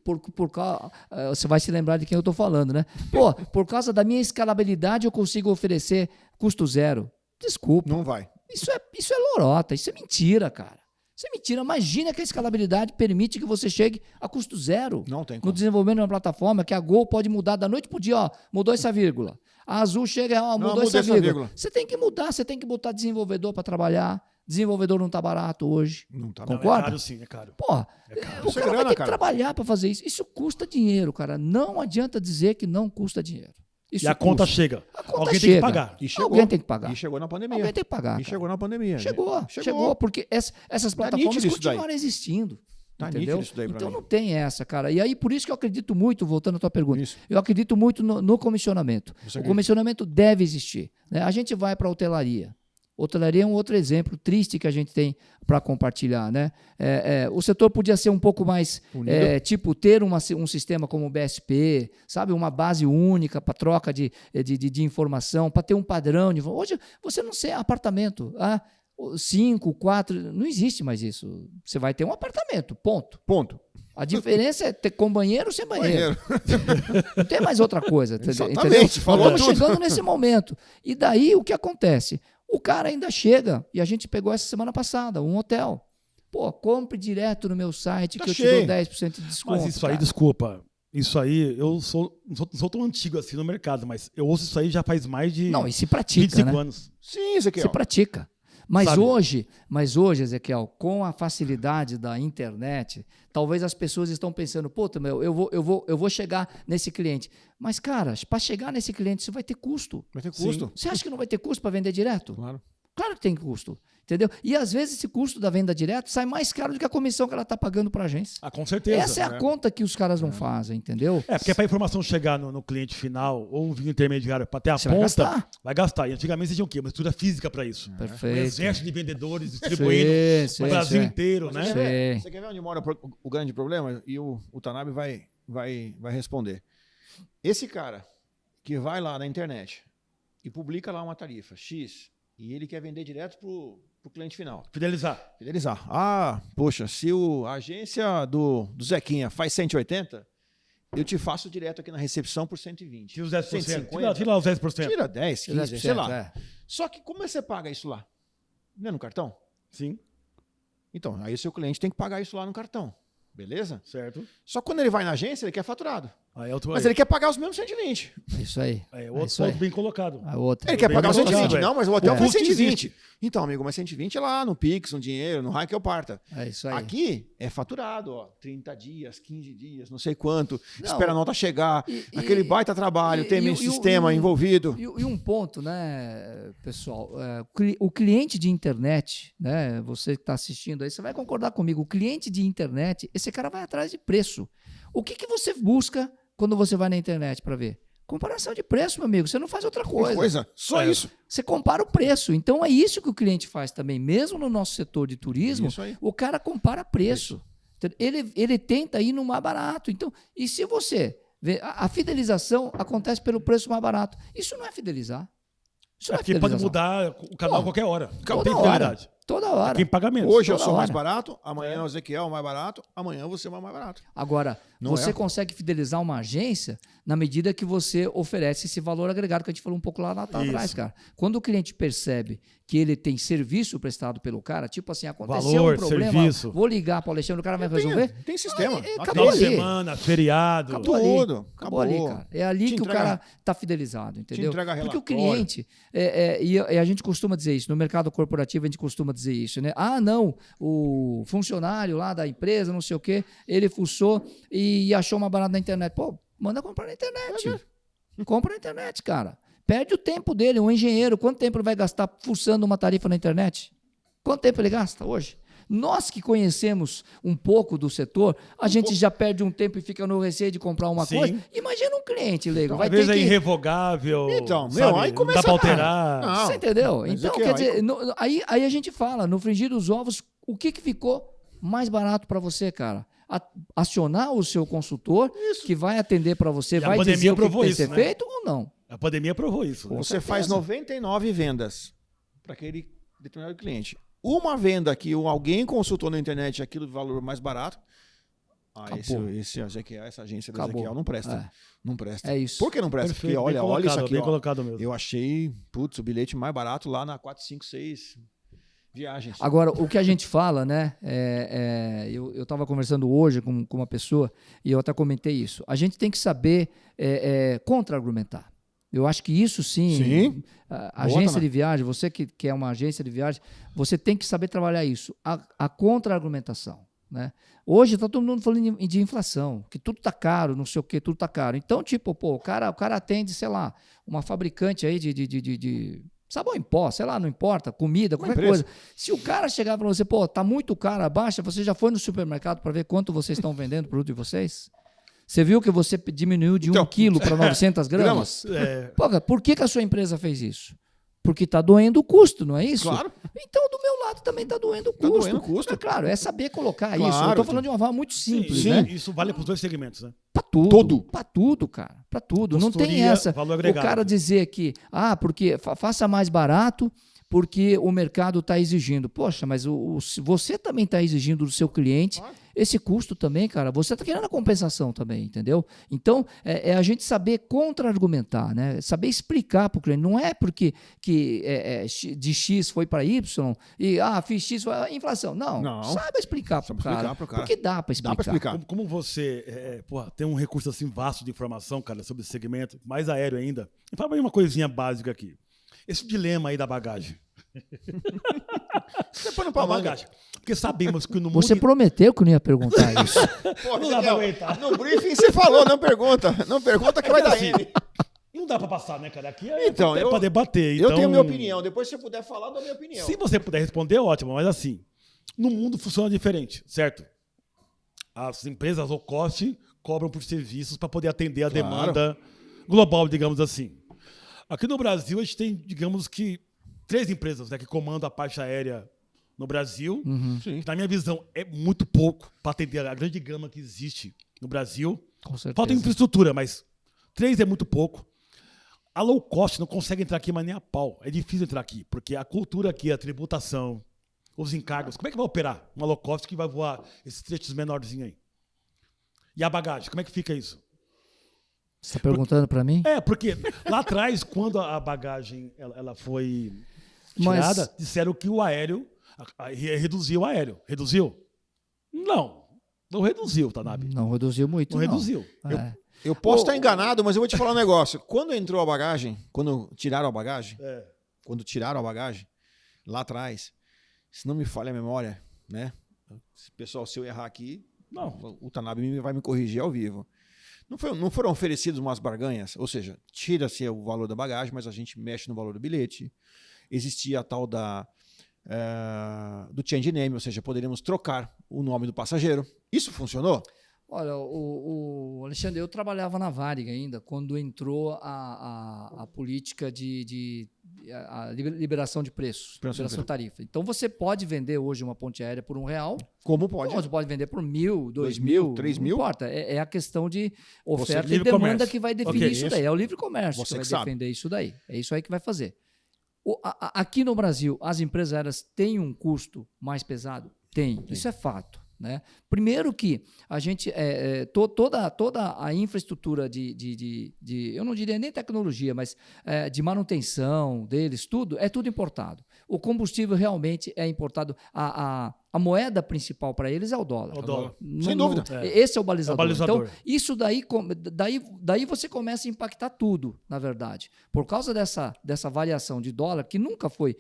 Speaker 3: você vai se lembrar de quem eu estou falando, né? Pô, por causa da minha escalabilidade eu consigo oferecer custo zero. Desculpa.
Speaker 2: Não vai.
Speaker 3: Isso é lorota, isso é mentira, cara. Isso é mentira. Imagina que a escalabilidade permite que você chegue a custo zero.
Speaker 2: Não tem como.
Speaker 3: No desenvolvimento de uma plataforma que a Gol pode mudar da noite pro dia, ó, mudou essa vírgula. A Azul chega, ó, mudou essa vírgula. Você tem que mudar, você tem que botar desenvolvedor para trabalhar. Desenvolvedor não tá barato hoje.
Speaker 2: Não tá.
Speaker 3: Concorda?
Speaker 1: É caro, sim, é caro.
Speaker 3: Pô, o cara vai ter que trabalhar para fazer isso. Isso custa dinheiro, cara. Não adianta dizer que não custa dinheiro. Isso
Speaker 1: e a conta chega. Alguém tem que pagar.
Speaker 2: E chegou.
Speaker 3: Alguém tem que pagar.
Speaker 2: E chegou na pandemia.
Speaker 3: Alguém tem que pagar.
Speaker 2: E chegou na pandemia.
Speaker 3: Chegou, porque essas plataformas continuaram existindo.
Speaker 2: Tá
Speaker 3: entendeu?
Speaker 2: Isso daí pra
Speaker 3: então
Speaker 2: mim.
Speaker 3: não tem essa, cara. E aí, por isso que eu acredito muito, voltando à tua pergunta,
Speaker 2: Isso.
Speaker 3: eu acredito muito no comissionamento. O comissionamento deve existir. Né? A gente vai para a hotelaria. Hotelaria é um outro exemplo triste que a gente tem para compartilhar. Né? O setor podia ser um pouco mais, tipo, ter um sistema como o BSP, sabe? Uma base única para troca de informação, para ter um padrão. Hoje, você não sei, apartamento, 5, 4, não existe mais isso. Você vai ter um apartamento, ponto. A diferença é ter com banheiro ou sem banheiro. Não tem mais outra coisa.
Speaker 2: Exatamente, falou
Speaker 3: tudo. Estamos chegando nesse momento. E daí, o que acontece? O cara ainda chega, e a gente pegou essa semana passada, um hotel. Pô, compre direto no meu site que eu te dou 10% de desconto.
Speaker 1: Mas isso aí, desculpa. Isso aí, eu não sou tão antigo assim no mercado, mas eu ouço isso aí já faz mais de
Speaker 3: não, e se pratica,
Speaker 1: 25
Speaker 3: né?
Speaker 1: anos.
Speaker 2: Sim, isso aqui
Speaker 3: se pratica. Mas
Speaker 1: Sabe?
Speaker 3: hoje, Ezequiel, com a facilidade da internet, talvez as pessoas estão pensando, puta, meu, eu vou chegar nesse cliente. Mas, cara, para chegar nesse cliente, você vai ter custo.
Speaker 2: Vai ter custo.
Speaker 3: Você acha que não vai ter custo para vender direto?
Speaker 2: Claro.
Speaker 3: Claro que tem custo, entendeu? E às vezes esse custo da venda direta sai mais caro do que a comissão que ela está pagando para a agência.
Speaker 1: Ah, com certeza.
Speaker 3: Essa é a conta que os caras não fazem, entendeu?
Speaker 1: Porque para a informação chegar no cliente final ou um intermediário para ter a
Speaker 3: Você vai
Speaker 1: ponta,
Speaker 3: gastar.
Speaker 1: vai gastar. E antigamente você tinha o quê? Uma estrutura física para isso. Um
Speaker 3: Perfeito.
Speaker 1: exército de vendedores distribuindo
Speaker 3: Sim,
Speaker 1: o Brasil
Speaker 3: sim.
Speaker 1: inteiro, né?
Speaker 3: Sim.
Speaker 2: Você quer ver onde mora o grande problema? E o Tanabe vai responder. Esse cara que vai lá na internet e publica lá uma tarifa X e ele quer vender direto para o cliente final.
Speaker 1: Fidelizar.
Speaker 2: Fidelizar. Ah, poxa, se a agência do Zequinha faz 180, eu te faço direto aqui na recepção por 120.
Speaker 1: Tira os 10%.
Speaker 2: 150.
Speaker 1: Tira lá os 10%.
Speaker 2: Tira 10, 15, sei lá.
Speaker 3: É.
Speaker 2: Só que como você paga isso lá? Não é no cartão?
Speaker 1: Sim,
Speaker 2: Então, aí o seu cliente tem que pagar isso lá no cartão. Beleza?
Speaker 1: certo.
Speaker 2: Só que quando ele vai na agência, ele quer faturado.
Speaker 1: Aí é outro
Speaker 2: Mas ele quer pagar os mesmos 120.
Speaker 3: É isso aí.
Speaker 1: É
Speaker 3: É
Speaker 1: outro
Speaker 3: isso aí.
Speaker 1: ponto bem colocado.
Speaker 3: A outra.
Speaker 2: Ele quer
Speaker 1: bem
Speaker 2: pagar os
Speaker 1: colocado,
Speaker 2: 120.
Speaker 1: velho.
Speaker 2: Não, mas o hotel
Speaker 1: O
Speaker 2: faz
Speaker 1: custo
Speaker 2: 120. Então, amigo, mas 120 é lá no Pix, no dinheiro, no Raio que eu parta.
Speaker 3: É isso aí.
Speaker 2: Aqui é faturado, ó, 30 dias, 15 dias, não sei quanto,
Speaker 3: Não,
Speaker 2: espera a nota chegar,
Speaker 3: e-
Speaker 2: aquele baita trabalho, tem
Speaker 3: e-
Speaker 2: sistema envolvido.
Speaker 3: E um ponto, né, pessoal, o cliente de internet, né, você que está assistindo aí, você vai concordar comigo, o cliente de internet, esse cara vai atrás de preço. O que você busca quando você vai na internet para ver? Comparação de preço, meu amigo, você não faz outra coisa.
Speaker 2: Só
Speaker 1: É.
Speaker 2: isso.
Speaker 3: Você compara o preço. Então é isso que o cliente faz também, mesmo no nosso setor de turismo,
Speaker 2: Isso aí.
Speaker 3: o cara compara preço. Ele tenta ir no mais barato. Então, e se você vê, a fidelização acontece pelo preço mais barato. Isso não é fidelizar. Isso não é
Speaker 1: Porque pode
Speaker 3: fidelização.
Speaker 1: mudar o canal a qualquer hora. Não tem
Speaker 3: Toda hora.
Speaker 1: fidelidade.
Speaker 3: Toda hora.
Speaker 1: Quem paga menos.
Speaker 2: Hoje eu
Speaker 3: toda
Speaker 2: sou mais
Speaker 3: hora.
Speaker 2: barato, amanhã o Ezequiel é o mais barato, amanhã você é o mais barato.
Speaker 3: Agora,
Speaker 2: Não
Speaker 3: você
Speaker 2: é?
Speaker 3: consegue fidelizar uma agência na medida que você oferece esse valor agregado que a gente falou um pouco lá atrás,
Speaker 1: Isso.
Speaker 3: cara. Quando o cliente percebe que ele tem serviço prestado pelo cara, tipo assim, aconteceu
Speaker 1: Valor,
Speaker 3: um problema,
Speaker 1: serviço.
Speaker 3: vou ligar para o Alexandre, o cara vai resolver?
Speaker 2: Tem sistema.
Speaker 3: Aí,
Speaker 2: Aqui.
Speaker 3: acabou
Speaker 1: Final de
Speaker 3: ali.
Speaker 1: semana, feriado.
Speaker 3: Acabou ali.
Speaker 2: Tudo.
Speaker 3: Acabou ali, cara. É ali
Speaker 2: Te
Speaker 3: que
Speaker 2: entrega-
Speaker 3: o cara está fidelizado, entendeu?
Speaker 2: entrega
Speaker 3: Porque o
Speaker 2: relatório.
Speaker 3: cliente, e a gente costuma dizer isso, no mercado corporativo a gente costuma dizer isso, né? Ah, não, o funcionário lá da empresa, não sei o quê, ele fuçou e achou uma barata na internet. Pô, manda comprar na internet. Compra na internet, cara. Perde o tempo dele, um engenheiro, quanto tempo ele vai gastar fuçando uma tarifa na internet? Quanto tempo ele gasta hoje? Nós que conhecemos um pouco do setor, a gente já perde um tempo e fica no receio de comprar uma
Speaker 1: Sim.
Speaker 3: coisa. Imagina um cliente, Leigo, vai
Speaker 1: Às vezes
Speaker 3: ter
Speaker 1: é
Speaker 3: que...
Speaker 1: irrevogável.
Speaker 2: Então,
Speaker 1: sabe?
Speaker 2: meu, aí
Speaker 1: Não
Speaker 2: começa
Speaker 1: dá pra
Speaker 2: a-
Speaker 1: alterar.
Speaker 2: Não.
Speaker 3: Você entendeu?
Speaker 2: Mas
Speaker 3: Então,
Speaker 2: é que
Speaker 3: quer
Speaker 2: aí-
Speaker 3: dizer, aí a gente fala, no frigir dos ovos, o que ficou mais barato para você, cara? Acionar o seu consultor, que vai atender para você,
Speaker 1: E a
Speaker 3: vai
Speaker 1: pandemia
Speaker 3: dizer o que
Speaker 1: provou
Speaker 3: tem que
Speaker 1: isso,
Speaker 3: ser
Speaker 1: né?
Speaker 3: feito ou não.
Speaker 1: A pandemia provou isso. né?
Speaker 2: Você faz 99 vendas para aquele determinado cliente. Uma venda que alguém consultou na internet aquilo de valor mais barato.
Speaker 3: Acabou.
Speaker 2: Esse Ezequiel, essa agência do
Speaker 3: Acabou.
Speaker 2: Ezequiel não presta.
Speaker 3: É.
Speaker 2: Não presta.
Speaker 3: É isso.
Speaker 2: Por que não presta?
Speaker 1: Perfeito,
Speaker 2: Porque
Speaker 1: bem
Speaker 2: olha isso
Speaker 1: colocado,
Speaker 2: aqui.
Speaker 1: bem
Speaker 2: Ó,
Speaker 1: colocado mesmo.
Speaker 2: eu achei, putz, o bilhete mais barato lá na 4, 5, 6 viagens.
Speaker 3: Agora, o que a gente fala, né? Eu estava conversando hoje com uma pessoa e eu até comentei isso. A gente tem que saber contra-argumentar. Eu acho que isso sim.
Speaker 2: Sim.
Speaker 3: A agência de viagem, você que é uma agência de viagem, você tem que saber trabalhar isso. A contra-argumentação. Né? Hoje está todo mundo falando de inflação, que tudo está caro, não sei o que, tudo está caro. Então, tipo, pô, o cara atende, sei lá, uma fabricante aí de sabão em pó, sei lá, não importa, comida, qualquer
Speaker 2: empresa.
Speaker 3: coisa. Se o cara chegar para você, pô, tá muito caro abaixo, você já foi no supermercado para ver quanto vocês estão vendendo o produto de vocês? Você viu que você diminuiu de 1
Speaker 2: Então,
Speaker 3: quilo para 900 gramas?
Speaker 1: É,
Speaker 3: Pô, cara, por que a sua empresa fez isso? Porque está doendo o custo, não é isso?
Speaker 2: Claro.
Speaker 3: Então, do meu lado também está doendo o
Speaker 2: Tá
Speaker 3: custo.
Speaker 2: doendo o custo.
Speaker 3: É claro, é saber colocar
Speaker 2: Claro.
Speaker 3: isso. Eu estou falando de uma forma muito simples,
Speaker 1: sim,
Speaker 3: né?
Speaker 1: isso vale para os dois segmentos, né?
Speaker 3: Para tudo.
Speaker 2: Todo.
Speaker 3: Para tudo, cara. Para tudo. Não tem
Speaker 1: Consultoria,
Speaker 3: essa.
Speaker 1: valor
Speaker 3: O
Speaker 1: agregado.
Speaker 3: cara dizer que, porque faça mais barato porque o mercado está exigindo. Poxa, mas você também está exigindo do seu cliente esse custo também, cara. Você está querendo a compensação também, entendeu? Então, é a gente saber contra-argumentar, né? Saber explicar para o cliente. Não é porque de X foi para Y e fiz X foi a inflação. Não. Saiba explicar para o cara. Porque dá para explicar.
Speaker 2: Dá para explicar.
Speaker 1: Como você tem um recurso assim vasto de informação, cara, sobre esse segmento, mais aéreo ainda. Fala aí uma coisinha básica aqui. Esse dilema aí da bagagem.
Speaker 2: Você põe no
Speaker 1: A
Speaker 2: pau manga.
Speaker 1: bagagem. Porque sabemos que no mundo...
Speaker 3: Você prometeu que não ia perguntar isso.
Speaker 2: Pô,
Speaker 1: Não dá pra aguentar.
Speaker 2: no briefing você falou, não pergunta. Não pergunta que vai dar
Speaker 1: assim,
Speaker 2: N.
Speaker 1: Não dá pra passar, né, cara? Aqui é
Speaker 2: Então,
Speaker 1: pra debater.
Speaker 2: Eu
Speaker 1: Então,
Speaker 2: tenho minha opinião. Depois, se você puder falar, eu dou minha opinião.
Speaker 1: Se você puder responder, ótimo. Mas assim, no mundo funciona diferente, certo? As empresas low cost cobram por serviços para poder atender a
Speaker 2: Claro.
Speaker 1: demanda global, digamos assim. Aqui no Brasil, a gente tem, digamos que, 3 empresas, né, que comandam a parte aérea no Brasil.
Speaker 2: Sim.
Speaker 1: Que, na minha visão, é muito pouco para atender a grande gama que existe no Brasil.
Speaker 3: Com certeza.
Speaker 1: Falta infraestrutura, mas 3 é muito pouco. A low cost não consegue entrar aqui, mas nem a pau. É difícil entrar aqui, porque a cultura aqui, a tributação, os encargos. Como é que vai operar uma low cost que vai voar esses trechos menorzinhos aí? E a bagagem, como é que fica isso?
Speaker 3: Você está perguntando para mim?
Speaker 1: Porque lá atrás, quando a bagagem ela foi
Speaker 3: Mas-
Speaker 1: tirada, disseram que o aéreo reduziu o aéreo. Reduziu? Não reduziu, Tanabe.
Speaker 3: Não reduziu muito,
Speaker 1: Não reduziu.
Speaker 3: É.
Speaker 2: Eu posso estar enganado, mas eu vou te falar um negócio. Quando entrou a bagagem, quando tiraram a bagagem, lá atrás, se não me falha a memória, né? Pessoal, se eu errar aqui,
Speaker 1: Não.
Speaker 2: o Tanabe vai me corrigir ao vivo. Não foram oferecidas umas barganhas? Ou seja, tira-se o valor da bagagem, mas a gente mexe no valor do bilhete. Existia a tal do change name, ou seja, poderíamos trocar o nome do passageiro. Isso funcionou?
Speaker 3: Olha, o Alexandre, eu trabalhava na Varig ainda, quando entrou a política a liberação de preços, liberação de tarifa. Então, você pode vender hoje uma ponte aérea por R$1,
Speaker 2: Como pode?
Speaker 3: você pode vender por 1.000,
Speaker 2: 2.000,
Speaker 3: 2.000,
Speaker 2: 3.000?
Speaker 3: não importa. É a questão de oferta e
Speaker 1: livre
Speaker 3: demanda
Speaker 1: comércio.
Speaker 3: que vai definir
Speaker 1: Ok,
Speaker 3: isso
Speaker 2: isso.
Speaker 3: daí. É o livre comércio
Speaker 2: Você
Speaker 3: que vai
Speaker 2: que sabe.
Speaker 3: defender isso daí. É isso aí que vai fazer. Aqui no Brasil, as empresas aéreas têm um custo mais pesado? Tem. Isso é fato. Né? Primeiro que a gente toda a infraestrutura eu não diria nem tecnologia, mas de manutenção deles, é tudo importado. O combustível realmente é importado. A moeda principal para eles é o dólar.
Speaker 1: O dólar.
Speaker 2: Sem dúvida.
Speaker 3: Esse é o balizador.
Speaker 1: É o balizador.
Speaker 3: Então, isso daí você começa a impactar tudo, na verdade. Por causa dessa variação de dólar, que nunca foi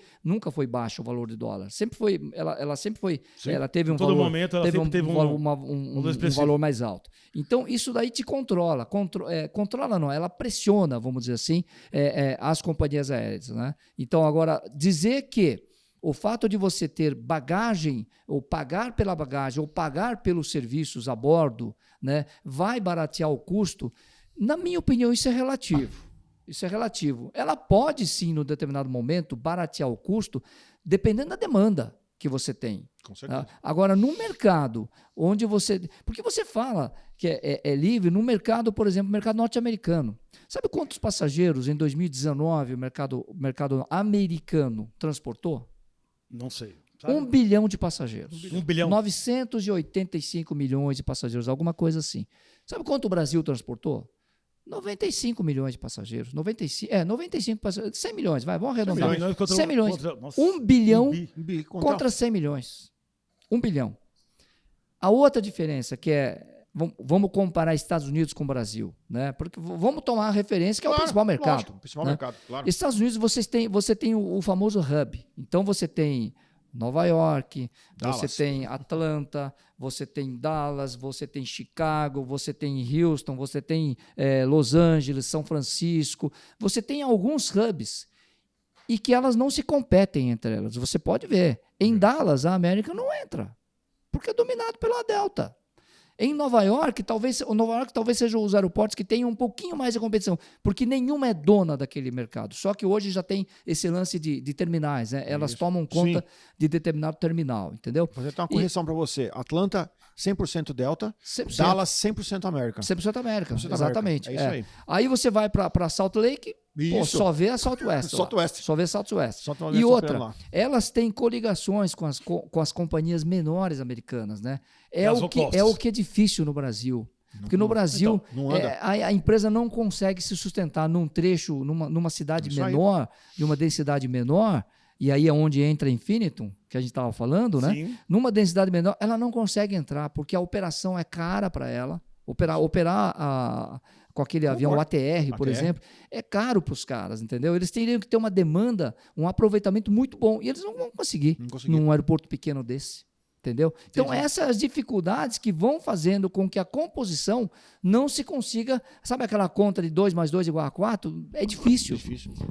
Speaker 3: baixo o valor de dólar. Sempre foi, ela sempre foi,
Speaker 2: Sim.
Speaker 3: ela teve um
Speaker 1: Em todo
Speaker 3: valor,
Speaker 1: momento, ela sempre teve
Speaker 3: um
Speaker 1: expressivo.
Speaker 3: valor mais alto. Então, isso daí te controla. Controla não, ela pressiona, vamos dizer assim, as companhias aéreas. Né? Então, agora, dizer que o fato de você ter bagagem, ou pagar pela bagagem, ou pagar pelos serviços a bordo, né, vai baratear o custo, na minha opinião, isso é relativo. Isso é relativo. Ela pode, sim, no determinado momento, baratear o custo, dependendo da demanda que você tem.
Speaker 2: Com certeza.
Speaker 3: Agora, no mercado, onde você... Porque você fala que é livre no mercado, por exemplo, mercado norte-americano. Sabe quantos passageiros em 2019 o mercado americano transportou?
Speaker 1: Não sei.
Speaker 3: 1 bilhão de passageiros.
Speaker 1: 1 bilhão.
Speaker 3: 985 milhões de passageiros, alguma coisa assim. Sabe quanto o Brasil transportou? 95 milhões de passageiros. 95 passageiros. 100 milhões, vai, vamos arredondar. 100 milhões. 1 bilhão contra 100 milhões. 1 bilhão. A outra diferença que vamos comparar Estados Unidos com o Brasil, né? Porque vamos tomar a referência que é o principal mercado.
Speaker 2: Lógico, o principal
Speaker 3: né?
Speaker 2: mercado, claro.
Speaker 3: Estados Unidos você tem o famoso hub. Então você tem Nova York,
Speaker 2: Dallas.
Speaker 3: você tem Atlanta, você tem Dallas, você tem Chicago, você tem Houston, você tem Los Angeles, São Francisco. Você tem alguns hubs e que elas não se competem entre elas. Você pode ver. Em Dallas, a América não entra, porque é dominado pela Delta. Em Nova York, talvez seja os aeroportos que tenham um pouquinho mais de competição, porque nenhuma é dona daquele mercado. Só que hoje já tem esse lance de terminais, né? Elas tomam conta de determinado terminal, entendeu?
Speaker 2: Vou fazer uma correção para você. Atlanta, 100% Delta.
Speaker 3: 100%.
Speaker 2: Dallas, 100% América.
Speaker 3: 100% América,
Speaker 2: 100%
Speaker 3: exatamente.
Speaker 2: América. É isso aí.
Speaker 3: Aí você vai para Salt Lake,
Speaker 2: Isso.
Speaker 3: só vê a Southwest. lá.
Speaker 2: Southwest.
Speaker 3: Só vê Southwest.
Speaker 2: Southwest
Speaker 3: E
Speaker 2: operando
Speaker 3: outra,
Speaker 2: lá.
Speaker 3: elas têm coligações com as companhias menores americanas, né? É
Speaker 1: As
Speaker 3: o
Speaker 1: low-costs.
Speaker 3: que é difícil no Brasil. Porque no Brasil,
Speaker 2: Então, não anda.
Speaker 3: a empresa não consegue se sustentar num trecho, numa cidade
Speaker 2: Isso aí.
Speaker 3: menor, de uma densidade menor, e aí é onde entra a Infinitum, que a gente estava falando, né?
Speaker 1: Sim.
Speaker 3: Numa densidade menor, ela não consegue entrar, porque a operação é cara para ela. Operar com aquele avião, o ATR, por exemplo, é caro para os caras, entendeu? Eles teriam que ter uma demanda, um aproveitamento muito bom, e eles não vão conseguir num aeroporto pequeno desse. Entendeu? Então, essas dificuldades que vão fazendo com que a composição não se consiga, sabe aquela conta de 2 mais 2 igual a 4? É difícil.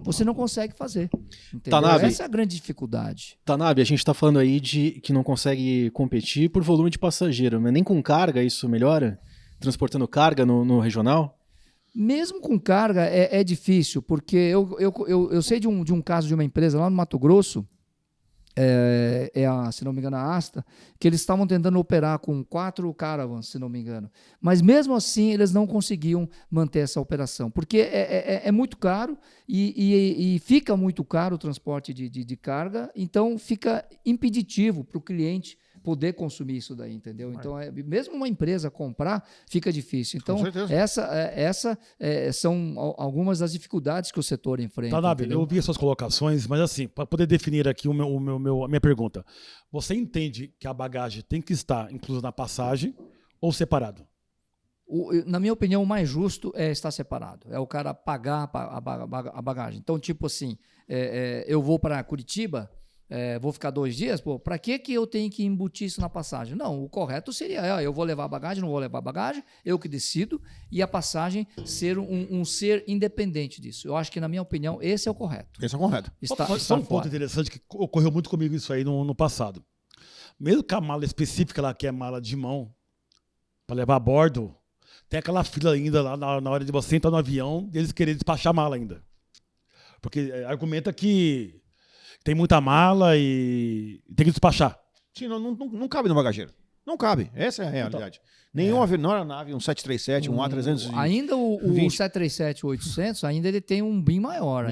Speaker 3: Você não consegue fazer. Entendeu?
Speaker 4: Tanabe,
Speaker 3: essa é a grande dificuldade.
Speaker 4: Tanabe, a gente está falando aí de que não consegue competir por volume de passageiro, mas nem com carga isso melhora? Transportando carga no regional?
Speaker 3: Mesmo com carga é difícil, porque eu sei de um caso de uma empresa lá no Mato Grosso, se não me engano, a Asta, que eles estavam tentando operar com 4 caravans, se não me engano. Mas mesmo assim, eles não conseguiam manter essa operação, porque é muito caro e fica muito caro o transporte de carga, então fica impeditivo para o cliente poder consumir isso daí, entendeu? Então, mesmo uma empresa comprar, fica difícil. Então, essa são algumas das dificuldades que o setor enfrenta.
Speaker 1: Tanabe, eu ouvi as suas colocações, mas assim, para poder definir aqui a minha pergunta, você entende que a bagagem tem que estar inclusa na passagem ou separado?
Speaker 3: Na minha opinião, o mais justo é estar separado. É o cara pagar a bagagem. Então, tipo assim, eu vou para Curitiba, vou ficar 2 dias, para que eu tenho que embutir isso na passagem? Não, o correto seria, eu vou levar a bagagem, não vou levar a bagagem, eu que decido, e a passagem ser um ser independente disso. Eu acho que, na minha opinião, esse é o correto.
Speaker 2: Esse é o correto.
Speaker 1: Só um ponto interessante que ocorreu muito comigo isso aí no passado. Mesmo que a mala específica, ela quer mala de mão, para levar a bordo, tem aquela fila ainda lá na hora de você entrar no avião, eles querem despachar a mala ainda. Porque argumenta que tem muita mala e tem que despachar.
Speaker 2: Sim, não cabe no bagageiro. Não cabe. Essa é a realidade. Nenhum aeronave, um 737, um A320.
Speaker 3: Ainda o 737-800, ainda ele tem um BIM maior.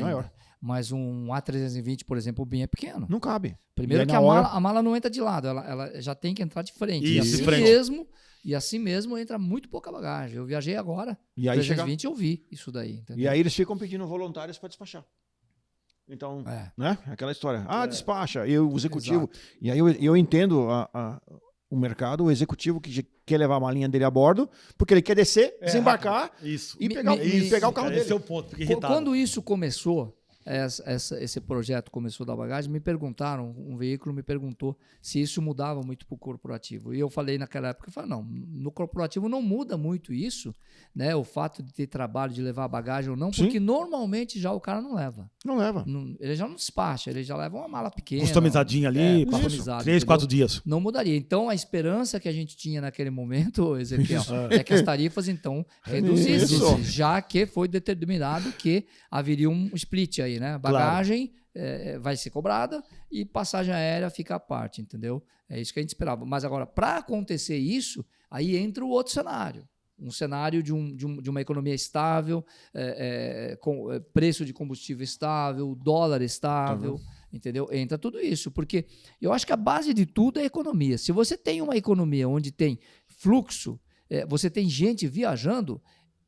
Speaker 3: Mas um A320, por exemplo, o BIM é pequeno.
Speaker 2: Não cabe.
Speaker 3: Primeiro que a mala não entra de lado, ela já tem que entrar de frente.
Speaker 1: Isso,
Speaker 3: e assim mesmo entra muito pouca bagagem. Eu viajei agora,
Speaker 2: e aí
Speaker 3: 320 eu vi isso daí. Entendeu?
Speaker 2: E aí eles ficam pedindo voluntários para despachar. Então, né? Aquela história. Despacha. E o executivo. Exato. E aí eu entendo o mercado, o executivo que quer levar a malinha dele a bordo, porque ele quer descer, desembarcar e pegar o carro dele.
Speaker 1: Esse é o ponto. Fiquei irritado.
Speaker 3: Quando isso começou, esse projeto começou da bagagem, um veículo me perguntou se isso mudava muito para o corporativo. E eu falei naquela época, não, no corporativo não muda muito isso, né? O fato de ter trabalho de levar a bagagem ou não, porque normalmente já o cara não leva.
Speaker 2: Não leva.
Speaker 3: Ele já não despacha, ele já leva uma mala pequena.
Speaker 1: Customizadinha ali,
Speaker 3: customizado,
Speaker 1: 3, 4 dias.
Speaker 3: Não mudaria. Então, a esperança que a gente tinha naquele momento, Ezequiel, é que as tarifas, então, reduzissem, já que foi determinado que haveria um split aí, né? Bagagem vai ser cobrada e passagem aérea fica à parte, entendeu? É isso que a gente esperava. Mas agora, para acontecer isso, aí entra o outro cenário. Um cenário de uma economia estável, com preço de combustível estável, dólar estável, entendeu? Entra tudo isso, porque eu acho que a base de tudo é a economia. Se você tem uma economia onde tem fluxo, você tem gente viajando,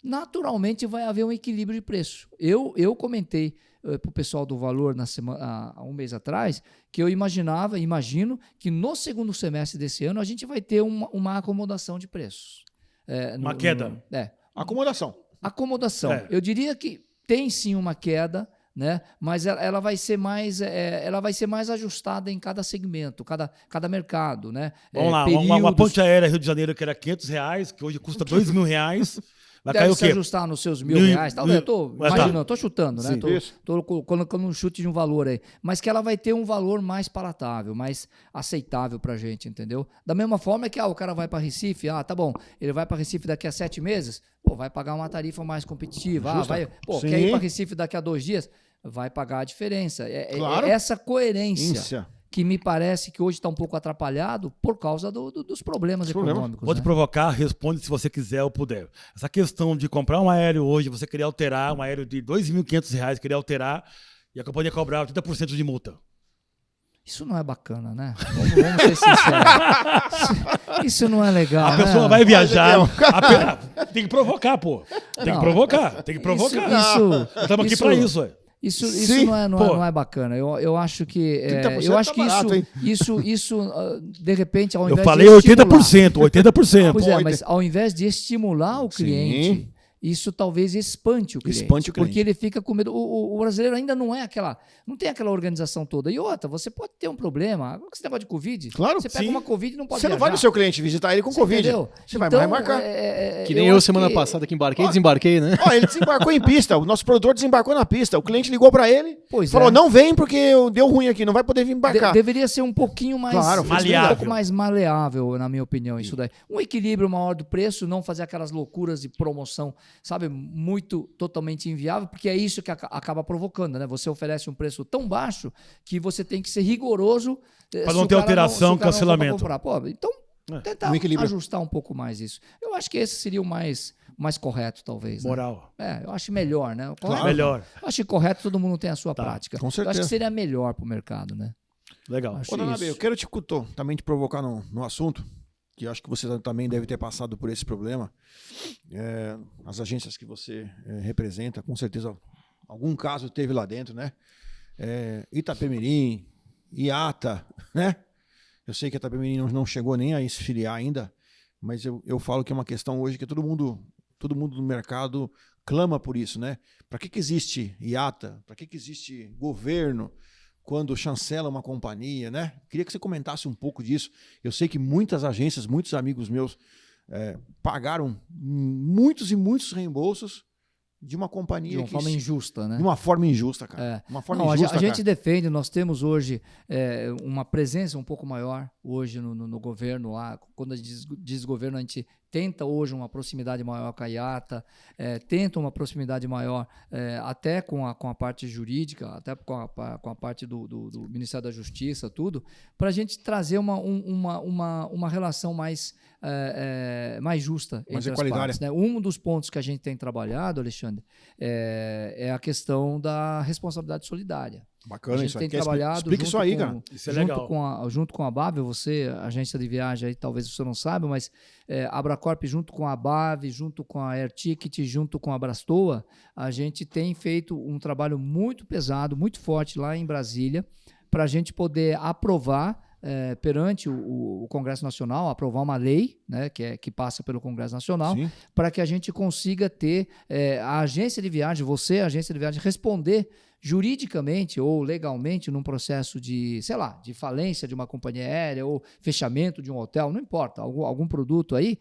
Speaker 3: naturalmente vai haver um equilíbrio de preço. Eu comentei para o pessoal do Valor há um mês atrás que eu imagino que no segundo semestre desse ano a gente vai ter uma acomodação de preços.
Speaker 1: Uma queda?
Speaker 2: Acomodação.
Speaker 3: Eu diria que tem sim uma queda, né? Mas ela vai ser mais ajustada em cada segmento, cada mercado, né?
Speaker 1: Vamos lá, uma ponte aérea Rio de Janeiro que era R$500, que hoje custa R$2.000. Vai
Speaker 3: deve
Speaker 1: cair o
Speaker 3: se
Speaker 1: quê?
Speaker 3: ajustar nos seus R$1.000, talvez. Eu estou imaginando, estou chutando, né? Estou colocando um chute de um valor aí. Mas que ela vai ter um valor mais palatável, mais aceitável para a gente, entendeu? Da mesma forma que o cara vai para Recife, tá bom, ele vai para Recife daqui a 7 meses, vai pagar uma tarifa mais competitiva. Quer ir para Recife daqui a 2 dias? Vai pagar a diferença.
Speaker 2: Claro.
Speaker 3: Essa coerência que me parece que hoje está um pouco atrapalhado por causa dos problemas econômicos.
Speaker 1: Vou te provocar, responde se você quiser ou puder. Essa questão de comprar um aéreo hoje, você querer alterar, um aéreo de R$2.500, querer alterar, e a companhia cobrar 80% de multa.
Speaker 3: Isso não é bacana, né? Vamos ser sinceros. Isso não é legal.
Speaker 1: A pessoa vai viajar. Tem que provocar, pô. Tem que provocar. Estamos aqui para isso,
Speaker 3: Isso não é bacana. Eu acho que isso de repente, ao invés
Speaker 1: eu falei 80%.
Speaker 3: Pois mas ao invés de estimular o cliente isso talvez espante o cliente.
Speaker 2: Espante o cliente.
Speaker 3: Porque ele fica com medo. O brasileiro ainda não tem aquela organização toda. E outra, você pode ter um problema. Esse negócio de Covid,
Speaker 2: Claro,
Speaker 3: você pega
Speaker 2: sim.
Speaker 3: uma Covid e não pode
Speaker 2: Você não vai no
Speaker 3: viajar.
Speaker 2: seu cliente visitar ele com Covid.
Speaker 3: Entendeu?
Speaker 2: Você vai
Speaker 3: Então,
Speaker 2: marcar.
Speaker 4: Que nem eu
Speaker 3: acho
Speaker 4: semana
Speaker 3: que-
Speaker 4: passada que embarquei e desembarquei, né?
Speaker 2: Ó, ele desembarcou em pista. O nosso produtor desembarcou na pista. O cliente ligou pra ele
Speaker 3: Pois
Speaker 2: falou:
Speaker 3: é.
Speaker 2: não vem porque deu ruim aqui, não vai poder vir embarcar.
Speaker 3: Deveria ser um pouquinho mais
Speaker 2: Claro,
Speaker 1: maleável.
Speaker 3: um pouco mais maleável, na minha opinião, isso daí. Um equilíbrio maior do preço, não fazer aquelas loucuras de promoção, sabe, muito totalmente inviável, porque é isso que acaba provocando, né? Você oferece um preço tão baixo que você tem que ser rigoroso
Speaker 1: Pra
Speaker 3: se
Speaker 1: não
Speaker 3: o
Speaker 1: ter
Speaker 3: cara
Speaker 1: alteração,
Speaker 3: se o cara não for pra
Speaker 1: cancelamento.
Speaker 3: comprar. Pô, então, tentar
Speaker 2: Um equilíbrio.
Speaker 3: ajustar um pouco mais isso. Eu acho que esse seria o mais correto, talvez. Né?
Speaker 1: Moral.
Speaker 3: Eu acho melhor, né? Correto,
Speaker 1: Melhor.
Speaker 3: eu acho que correto, todo mundo tem a sua
Speaker 1: Tá,
Speaker 3: prática.
Speaker 2: com
Speaker 3: Eu acho
Speaker 2: certeza.
Speaker 3: que seria melhor pro mercado, né?
Speaker 1: Legal.
Speaker 3: Acho
Speaker 2: Ô, Tanabe,
Speaker 3: isso.
Speaker 2: eu quero também te provocar no assunto, que eu acho que você também deve ter passado por esse problema. As agências que você representa, com certeza, algum caso teve lá dentro, né? Itapemirim, IATA, né? Eu sei que a Itapemirim não chegou nem a esfriar ainda, mas eu falo que é uma questão hoje que todo mundo no mercado clama por isso, né? Para que existe IATA? Para que existe governo quando chancela uma companhia, né? Queria que você comentasse um pouco disso. Eu sei que muitas agências, muitos amigos meus pagaram muitos e muitos reembolsos de uma companhia
Speaker 3: De uma forma injusta, né?
Speaker 2: de uma forma injusta, cara. Uma forma
Speaker 3: Não,
Speaker 2: injusta,
Speaker 3: a gente
Speaker 2: cara.
Speaker 3: defende, nós temos hoje uma presença um pouco maior hoje no governo lá. Quando a gente diz governo, a gente tenta hoje uma proximidade maior com a IATA, tenta uma proximidade maior até com a parte jurídica, até com a parte do Ministério da Justiça, tudo, para a gente trazer uma relação mais justa
Speaker 2: Mais
Speaker 3: entre as
Speaker 2: equalitária.
Speaker 3: partes, né? Um dos pontos que a gente tem trabalhado, Alexandre, é a questão da responsabilidade solidária.
Speaker 2: Bacana
Speaker 3: A gente
Speaker 2: isso
Speaker 3: tem
Speaker 2: aí.
Speaker 3: trabalhado
Speaker 2: Explica isso aí, cara.
Speaker 1: Isso é legal.
Speaker 3: junto com a BAV, você, agência de viagem, aí, talvez você não saiba, mas a Abracorp junto com a BAV, junto com a Air Ticket, junto com a Abrastoa, a gente tem feito um trabalho muito pesado, muito forte lá em Brasília, para a gente poder aprovar perante o Congresso Nacional, aprovar uma lei, né, que passa pelo Congresso Nacional,
Speaker 2: Sim.
Speaker 3: para que a gente consiga ter a agência de viagem, você, a agência de viagem, responder juridicamente ou legalmente num processo de, sei lá, de falência de uma companhia aérea ou fechamento de um hotel, não importa, algum produto aí,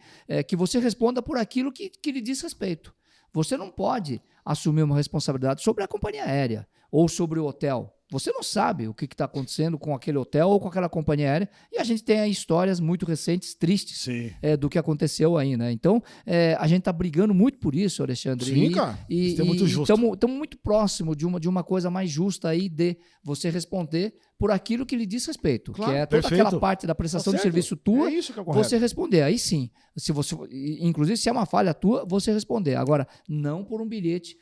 Speaker 3: que você responda por aquilo que lhe diz respeito. Você não pode assumir uma responsabilidade sobre a companhia aérea ou sobre o hotel. Você não sabe o que está acontecendo com aquele hotel ou com aquela companhia aérea, e a gente tem aí histórias muito recentes, tristes,
Speaker 1: Sim.
Speaker 3: do que aconteceu aí, né? Então, a gente está brigando muito por isso, Alexandre.
Speaker 2: Sim, cara.
Speaker 1: Isso é muito justo.
Speaker 3: Estamos muito próximo de uma coisa mais justa aí de você responder por aquilo que lhe diz respeito,
Speaker 2: Claro,
Speaker 3: que é toda
Speaker 1: perfeito.
Speaker 3: aquela parte da prestação
Speaker 2: Tá
Speaker 3: de
Speaker 2: certo.
Speaker 3: serviço tua,
Speaker 2: É isso que é o correto.
Speaker 3: você responder. Aí sim, inclusive se é uma falha tua, você responder. Agora, não por um bilhete,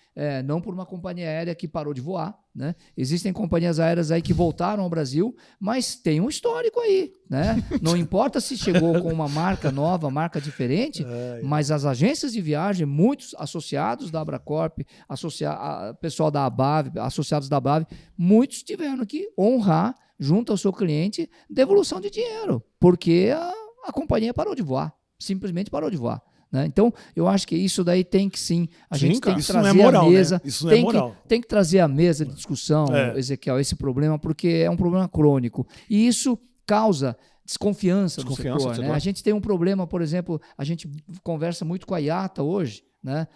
Speaker 3: não por uma companhia aérea que parou de voar, né? Existem companhias aéreas aí que voltaram ao Brasil, mas tem um histórico aí, né? Não importa se chegou com uma marca nova, marca diferente, mas as agências de viagem, muitos associados da Abracorp, pessoal da ABAV, associados da ABAV, muitos tiveram que honrar junto ao seu cliente devolução de dinheiro, porque a companhia parou de voar, simplesmente parou de voar. Né? Então, eu acho que isso daí tem que sim, a
Speaker 2: Sim,
Speaker 3: gente
Speaker 2: cara.
Speaker 3: tem que
Speaker 1: Isso não
Speaker 3: trazer
Speaker 1: é moral,
Speaker 3: à mesa,
Speaker 1: né? Isso não é
Speaker 3: tem,
Speaker 1: moral.
Speaker 3: tem que trazer à mesa de discussão, Ezequiel, esse problema, porque é um problema crônico. E isso causa desconfiança no setor.
Speaker 2: do setor.
Speaker 3: Né? A gente tem um problema, por exemplo, a gente conversa muito com a IATA hoje, né?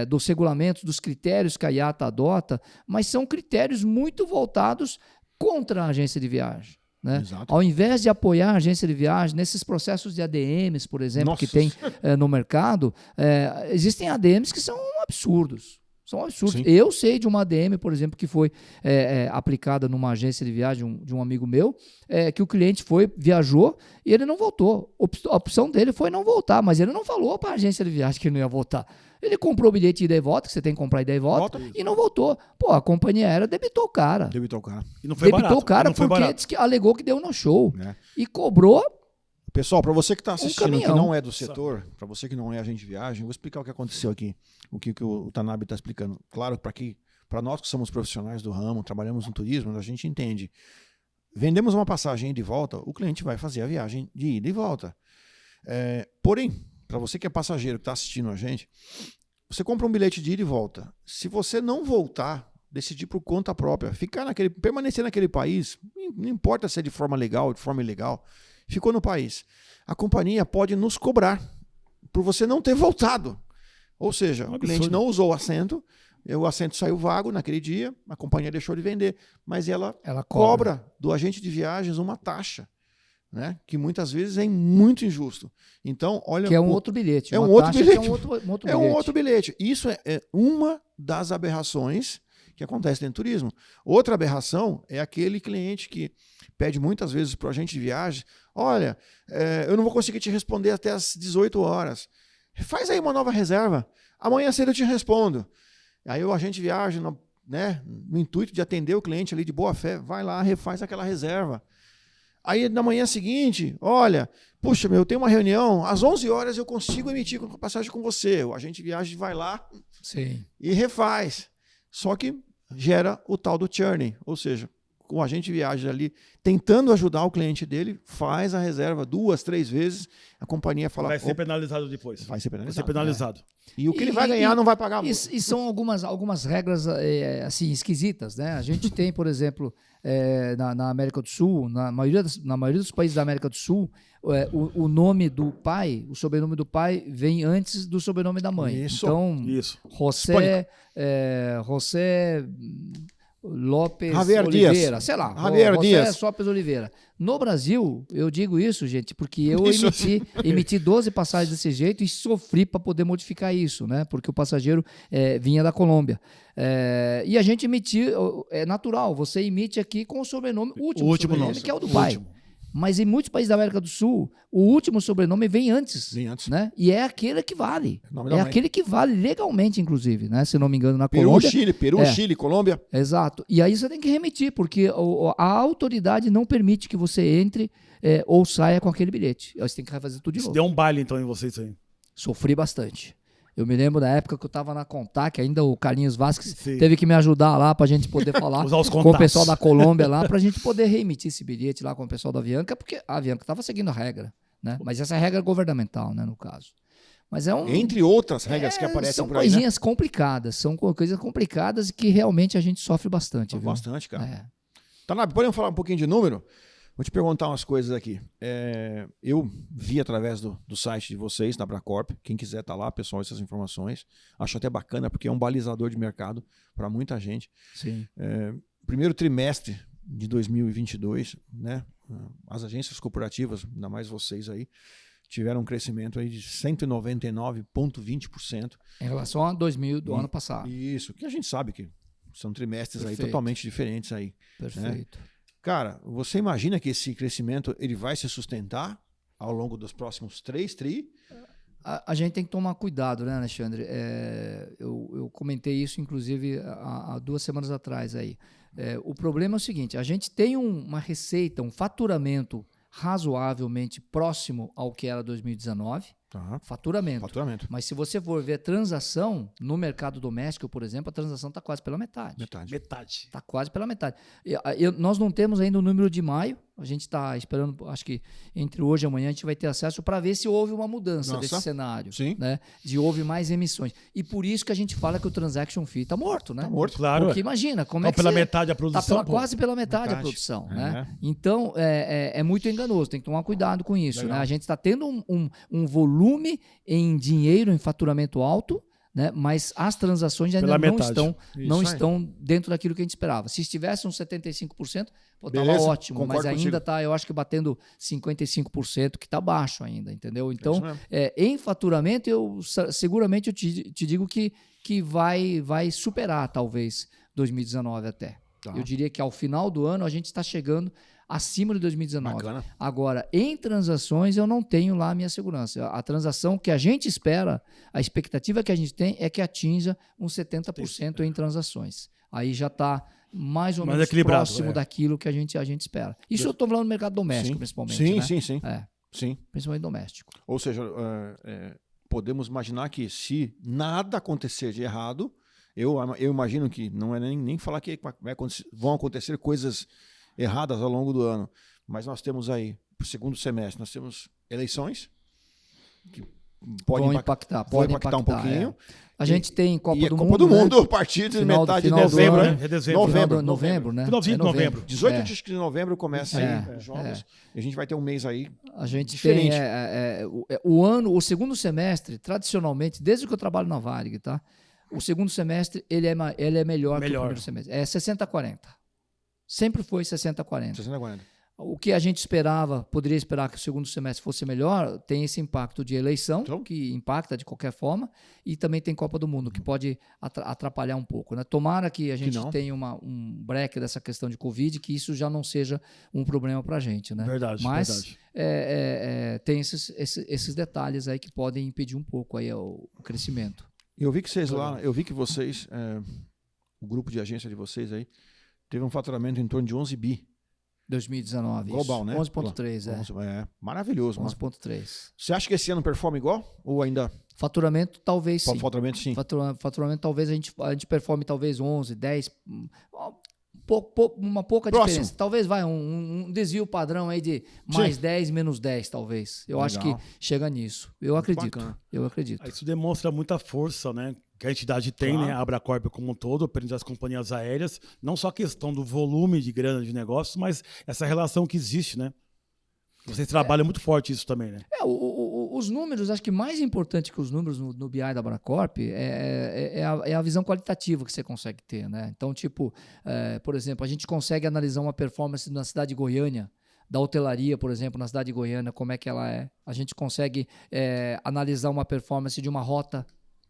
Speaker 3: Dos regulamentos, dos critérios que a IATA adota, mas são critérios muito voltados contra a agência de viagem. Né?
Speaker 2: Exato.
Speaker 3: Ao invés de apoiar a agência de viagem nesses processos de ADMs, por exemplo,
Speaker 2: Nossa.
Speaker 3: que tem no mercado, existem ADMs que são absurdos. São absurdos.
Speaker 2: Sim.
Speaker 3: Eu sei de uma ADM, por exemplo, que foi aplicada numa agência de viagem de um amigo meu, que o cliente viajou e ele não voltou. A opção dele foi não voltar, mas ele não falou para a agência de viagem que ele não ia voltar. Ele comprou o bilhete de ida e volta, que você tem que comprar ida e volta, e não voltou. Pô, a companhia aérea debitou o cara.
Speaker 2: Debitou o cara.
Speaker 1: E não foi
Speaker 3: Debitou
Speaker 1: barato.
Speaker 3: o cara
Speaker 1: E não foi
Speaker 3: porque
Speaker 1: barato.
Speaker 3: disse que alegou que deu no show.
Speaker 2: Né?
Speaker 3: E cobrou.
Speaker 2: Pessoal, para você que está assistindo, que
Speaker 3: caminhão.
Speaker 2: não é do setor, para você que não é agente de viagem, eu vou explicar o que aconteceu aqui, o que o Tanabe está explicando. Claro, para nós que somos profissionais do ramo, trabalhamos no turismo, a gente entende. Vendemos uma passagem de volta, o cliente vai fazer a viagem de ida e volta. Porém, para você que é passageiro, que está assistindo a gente, você compra um bilhete de ida e volta. Se você não voltar, decidir por conta própria, permanecer naquele país, não importa se é de forma legal, de forma ilegal, ficou no país. A companhia pode nos cobrar por você não ter voltado. Ou seja, o cliente não usou o assento saiu vago naquele dia, a companhia deixou de vender, mas ela cobra do agente de viagens uma taxa, né? Que muitas vezes é muito injusto. Então, olha,
Speaker 3: que é um outro bilhete.
Speaker 2: É um outro bilhete.
Speaker 3: É um outro
Speaker 2: bilhete. Isso é uma das aberrações que acontece dentro do turismo. Outra aberração é aquele cliente que pede muitas vezes para o agente de viagem: olha, eu não vou conseguir te responder até às 18 horas. Faz aí uma nova reserva. Amanhã cedo eu te respondo. Aí o agente de viagem, no intuito de atender o cliente ali de boa fé, vai lá, refaz aquela reserva. Aí na manhã seguinte, olha, puxa, eu tenho uma reunião, às 11 horas eu consigo emitir a passagem com você. O agente de viagem vai lá e refaz. Só que gera o tal do churning, ou seja, o agente de viagem ali tentando ajudar o cliente dele, faz a reserva 2, 3 vezes, a companhia fala...
Speaker 1: Vai ser penalizado depois.
Speaker 2: Vai ser penalizado.
Speaker 1: É.
Speaker 2: E o que ele vai ganhar não vai pagar muito.
Speaker 3: E são algumas regras assim, esquisitas, né? A gente tem, por exemplo, na América do Sul, na maioria dos países da América do Sul, o nome do pai, o sobrenome do pai vem antes do sobrenome da mãe. Então, José Lopes
Speaker 2: Javier
Speaker 3: Oliveira,
Speaker 2: Dias.
Speaker 3: sei lá,
Speaker 2: Javier Dias.
Speaker 3: Lopes Oliveira. No Brasil, eu digo isso, gente, porque eu emiti 12 passagens desse jeito e sofri para poder modificar isso, né? Porque o passageiro vinha da Colômbia. E a gente emitiu, é natural, você emite aqui com o sobrenome, o último sobrenome, que é o do pai. Mas em muitos países da América do Sul, o último sobrenome vem antes. Né? E é aquele que vale. É aquele que vale legalmente, inclusive, né? Se não me engano, na Colômbia.
Speaker 2: Chile, Colômbia.
Speaker 3: Exato. E aí você tem que remitir, porque a autoridade não permite que você entre ou saia com aquele bilhete. Você tem que refazer tudo de novo.
Speaker 1: Deu um baile, então, em vocês aí.
Speaker 3: Sofri bastante. Eu me lembro da época que eu estava na Contac, ainda o Carlinhos Vasquez teve que me ajudar lá para a gente poder falar com o pessoal da Colômbia lá, para a gente poder reemitir esse bilhete lá com o pessoal da Avianca, porque a Avianca estava seguindo a regra, né? Mas essa regra é governamental, né, no caso. Mas
Speaker 2: entre outras regras que aparecem por aí,
Speaker 3: coisinhas complicadas, são coisas complicadas que realmente a gente sofre bastante.
Speaker 2: Bastante, cara. Tanabe, podemos falar um pouquinho de número? Vou te perguntar umas coisas aqui. Eu vi através do site de vocês, da Abracorp, quem quiser estar lá, pessoal, essas informações. Acho até bacana, porque é um balizador de mercado para muita gente.
Speaker 3: Sim.
Speaker 2: Primeiro trimestre de 2022, né, as agências corporativas, ainda mais vocês aí, tiveram um crescimento aí de 199,20%.
Speaker 3: Em relação a 2000 do ano passado.
Speaker 2: Isso, que a gente sabe que são trimestres aí totalmente diferentes aí.
Speaker 3: Perfeito.
Speaker 2: Né? Cara, você imagina que esse crescimento ele vai se sustentar ao longo dos próximos 3 tri?
Speaker 3: A gente tem que tomar cuidado, né, Alexandre? Eu comentei isso, inclusive, há 2 semanas atrás aí. O problema é o seguinte, a gente tem uma receita, um faturamento razoavelmente próximo ao que era 2019, faturamento. Mas se você for ver transação no mercado doméstico, por exemplo, a transação está quase pela metade. Está quase pela metade. Nós não temos ainda o número de maio, a gente está esperando, acho que entre hoje e amanhã a gente vai ter acesso para ver se houve uma mudança desse cenário, né? De houve mais emissões. E por isso que a gente fala que o transaction fee está morto, né?
Speaker 2: Está morto,
Speaker 1: claro.
Speaker 3: Porque imagina, como é que
Speaker 1: pela metade a produção?
Speaker 3: Está quase pela metade a produção, né? Então, é muito enganoso, tem que tomar cuidado com isso, né? A gente está tendo um volume em dinheiro, em faturamento alto, né? Mas as transações ainda não estão dentro daquilo que a gente esperava. Se estivesse uns 75%, estava ótimo, mas ainda está, eu acho que batendo 55%, que está baixo ainda, entendeu? Então, em faturamento, seguramente eu te digo que vai superar, talvez, 2019 até. Eu diria que ao final do ano a gente está chegando acima de 2019.
Speaker 2: Bacana.
Speaker 3: Agora, em transações, eu não tenho lá a minha segurança. A transação que a gente espera, a expectativa que a gente tem é que atinja uns 70% em transações. Aí já está mais ou menos próximo daquilo que a gente espera. Isso eu estou falando no mercado doméstico, principalmente.
Speaker 2: Sim.
Speaker 3: Principalmente doméstico.
Speaker 2: Ou seja, podemos imaginar que se nada acontecer de errado, eu imagino que não é nem falar que vão acontecer coisas erradas ao longo do ano, mas nós temos aí, para o segundo semestre, nós temos eleições, que pode
Speaker 3: Vão
Speaker 2: impactar,
Speaker 3: pode
Speaker 2: impactar um pouquinho.
Speaker 3: A gente tem Copa
Speaker 2: E a
Speaker 3: do
Speaker 2: Copa
Speaker 3: Mundo.
Speaker 2: do Mundo
Speaker 3: Né?
Speaker 2: a partir de
Speaker 3: Final-
Speaker 2: metade de
Speaker 3: final do
Speaker 2: novembro,
Speaker 3: ano,
Speaker 2: né?
Speaker 1: É dezembro.
Speaker 3: Novembro, né?
Speaker 1: Finalzinho de novembro.
Speaker 2: 18
Speaker 3: É.
Speaker 2: de novembro começa aí os jogos. E a gente vai ter um mês aí.
Speaker 3: A gente
Speaker 2: Diferente.
Speaker 3: tem o segundo semestre, tradicionalmente, desde que eu trabalho na Varig, tá? O segundo semestre ele é melhor que o primeiro semestre. É 60-40. Sempre foi 60-40.
Speaker 2: 60-40.
Speaker 3: O que a gente esperava, poderia esperar que o segundo semestre fosse melhor, tem esse impacto de eleição,
Speaker 2: Então?
Speaker 3: que impacta de qualquer forma, e também tem Copa do Mundo, que pode atrapalhar um pouco. Né? Tomara que a gente tenha um break dessa questão de Covid, que isso já não seja um problema para a gente. Né?
Speaker 1: Verdade,
Speaker 3: Mas
Speaker 1: verdade.
Speaker 3: tem esses detalhes aí que podem impedir um pouco aí o crescimento.
Speaker 2: Eu vi que vocês, o grupo de agência de vocês aí, teve um faturamento em torno de 11 bi.
Speaker 3: 2019.
Speaker 2: Global,
Speaker 3: isso.
Speaker 2: né?
Speaker 3: 11,3,
Speaker 2: É maravilhoso.
Speaker 3: 11,3.
Speaker 2: Você acha que esse ano performa igual? Ou ainda?
Speaker 3: Faturamento, talvez sim.
Speaker 2: Faturamento, sim.
Speaker 3: Faturamento, talvez a gente performe talvez 11, 10, uma pouca
Speaker 2: Próximo.
Speaker 3: diferença. Talvez vai um desvio padrão aí de mais 10, menos 10, talvez. Eu acho que chega nisso. Eu acredito.
Speaker 2: Bacana.
Speaker 3: Eu acredito.
Speaker 1: Isso demonstra muita força, né? Que a entidade tem,
Speaker 2: Claro.
Speaker 1: né? A Abracorp como um todo, perante as companhias aéreas, não só a questão do volume de grana de negócios, mas essa relação que existe, né? Vocês trabalham muito forte isso também, né?
Speaker 3: Os números, acho que mais importante que os números no BI da Abracorp é a visão qualitativa que você consegue ter, né? Então, tipo, por exemplo, a gente consegue analisar uma performance na cidade de Goiânia, da hotelaria, por exemplo, na cidade de Goiânia, como é que ela é. A gente consegue analisar uma performance de uma rota,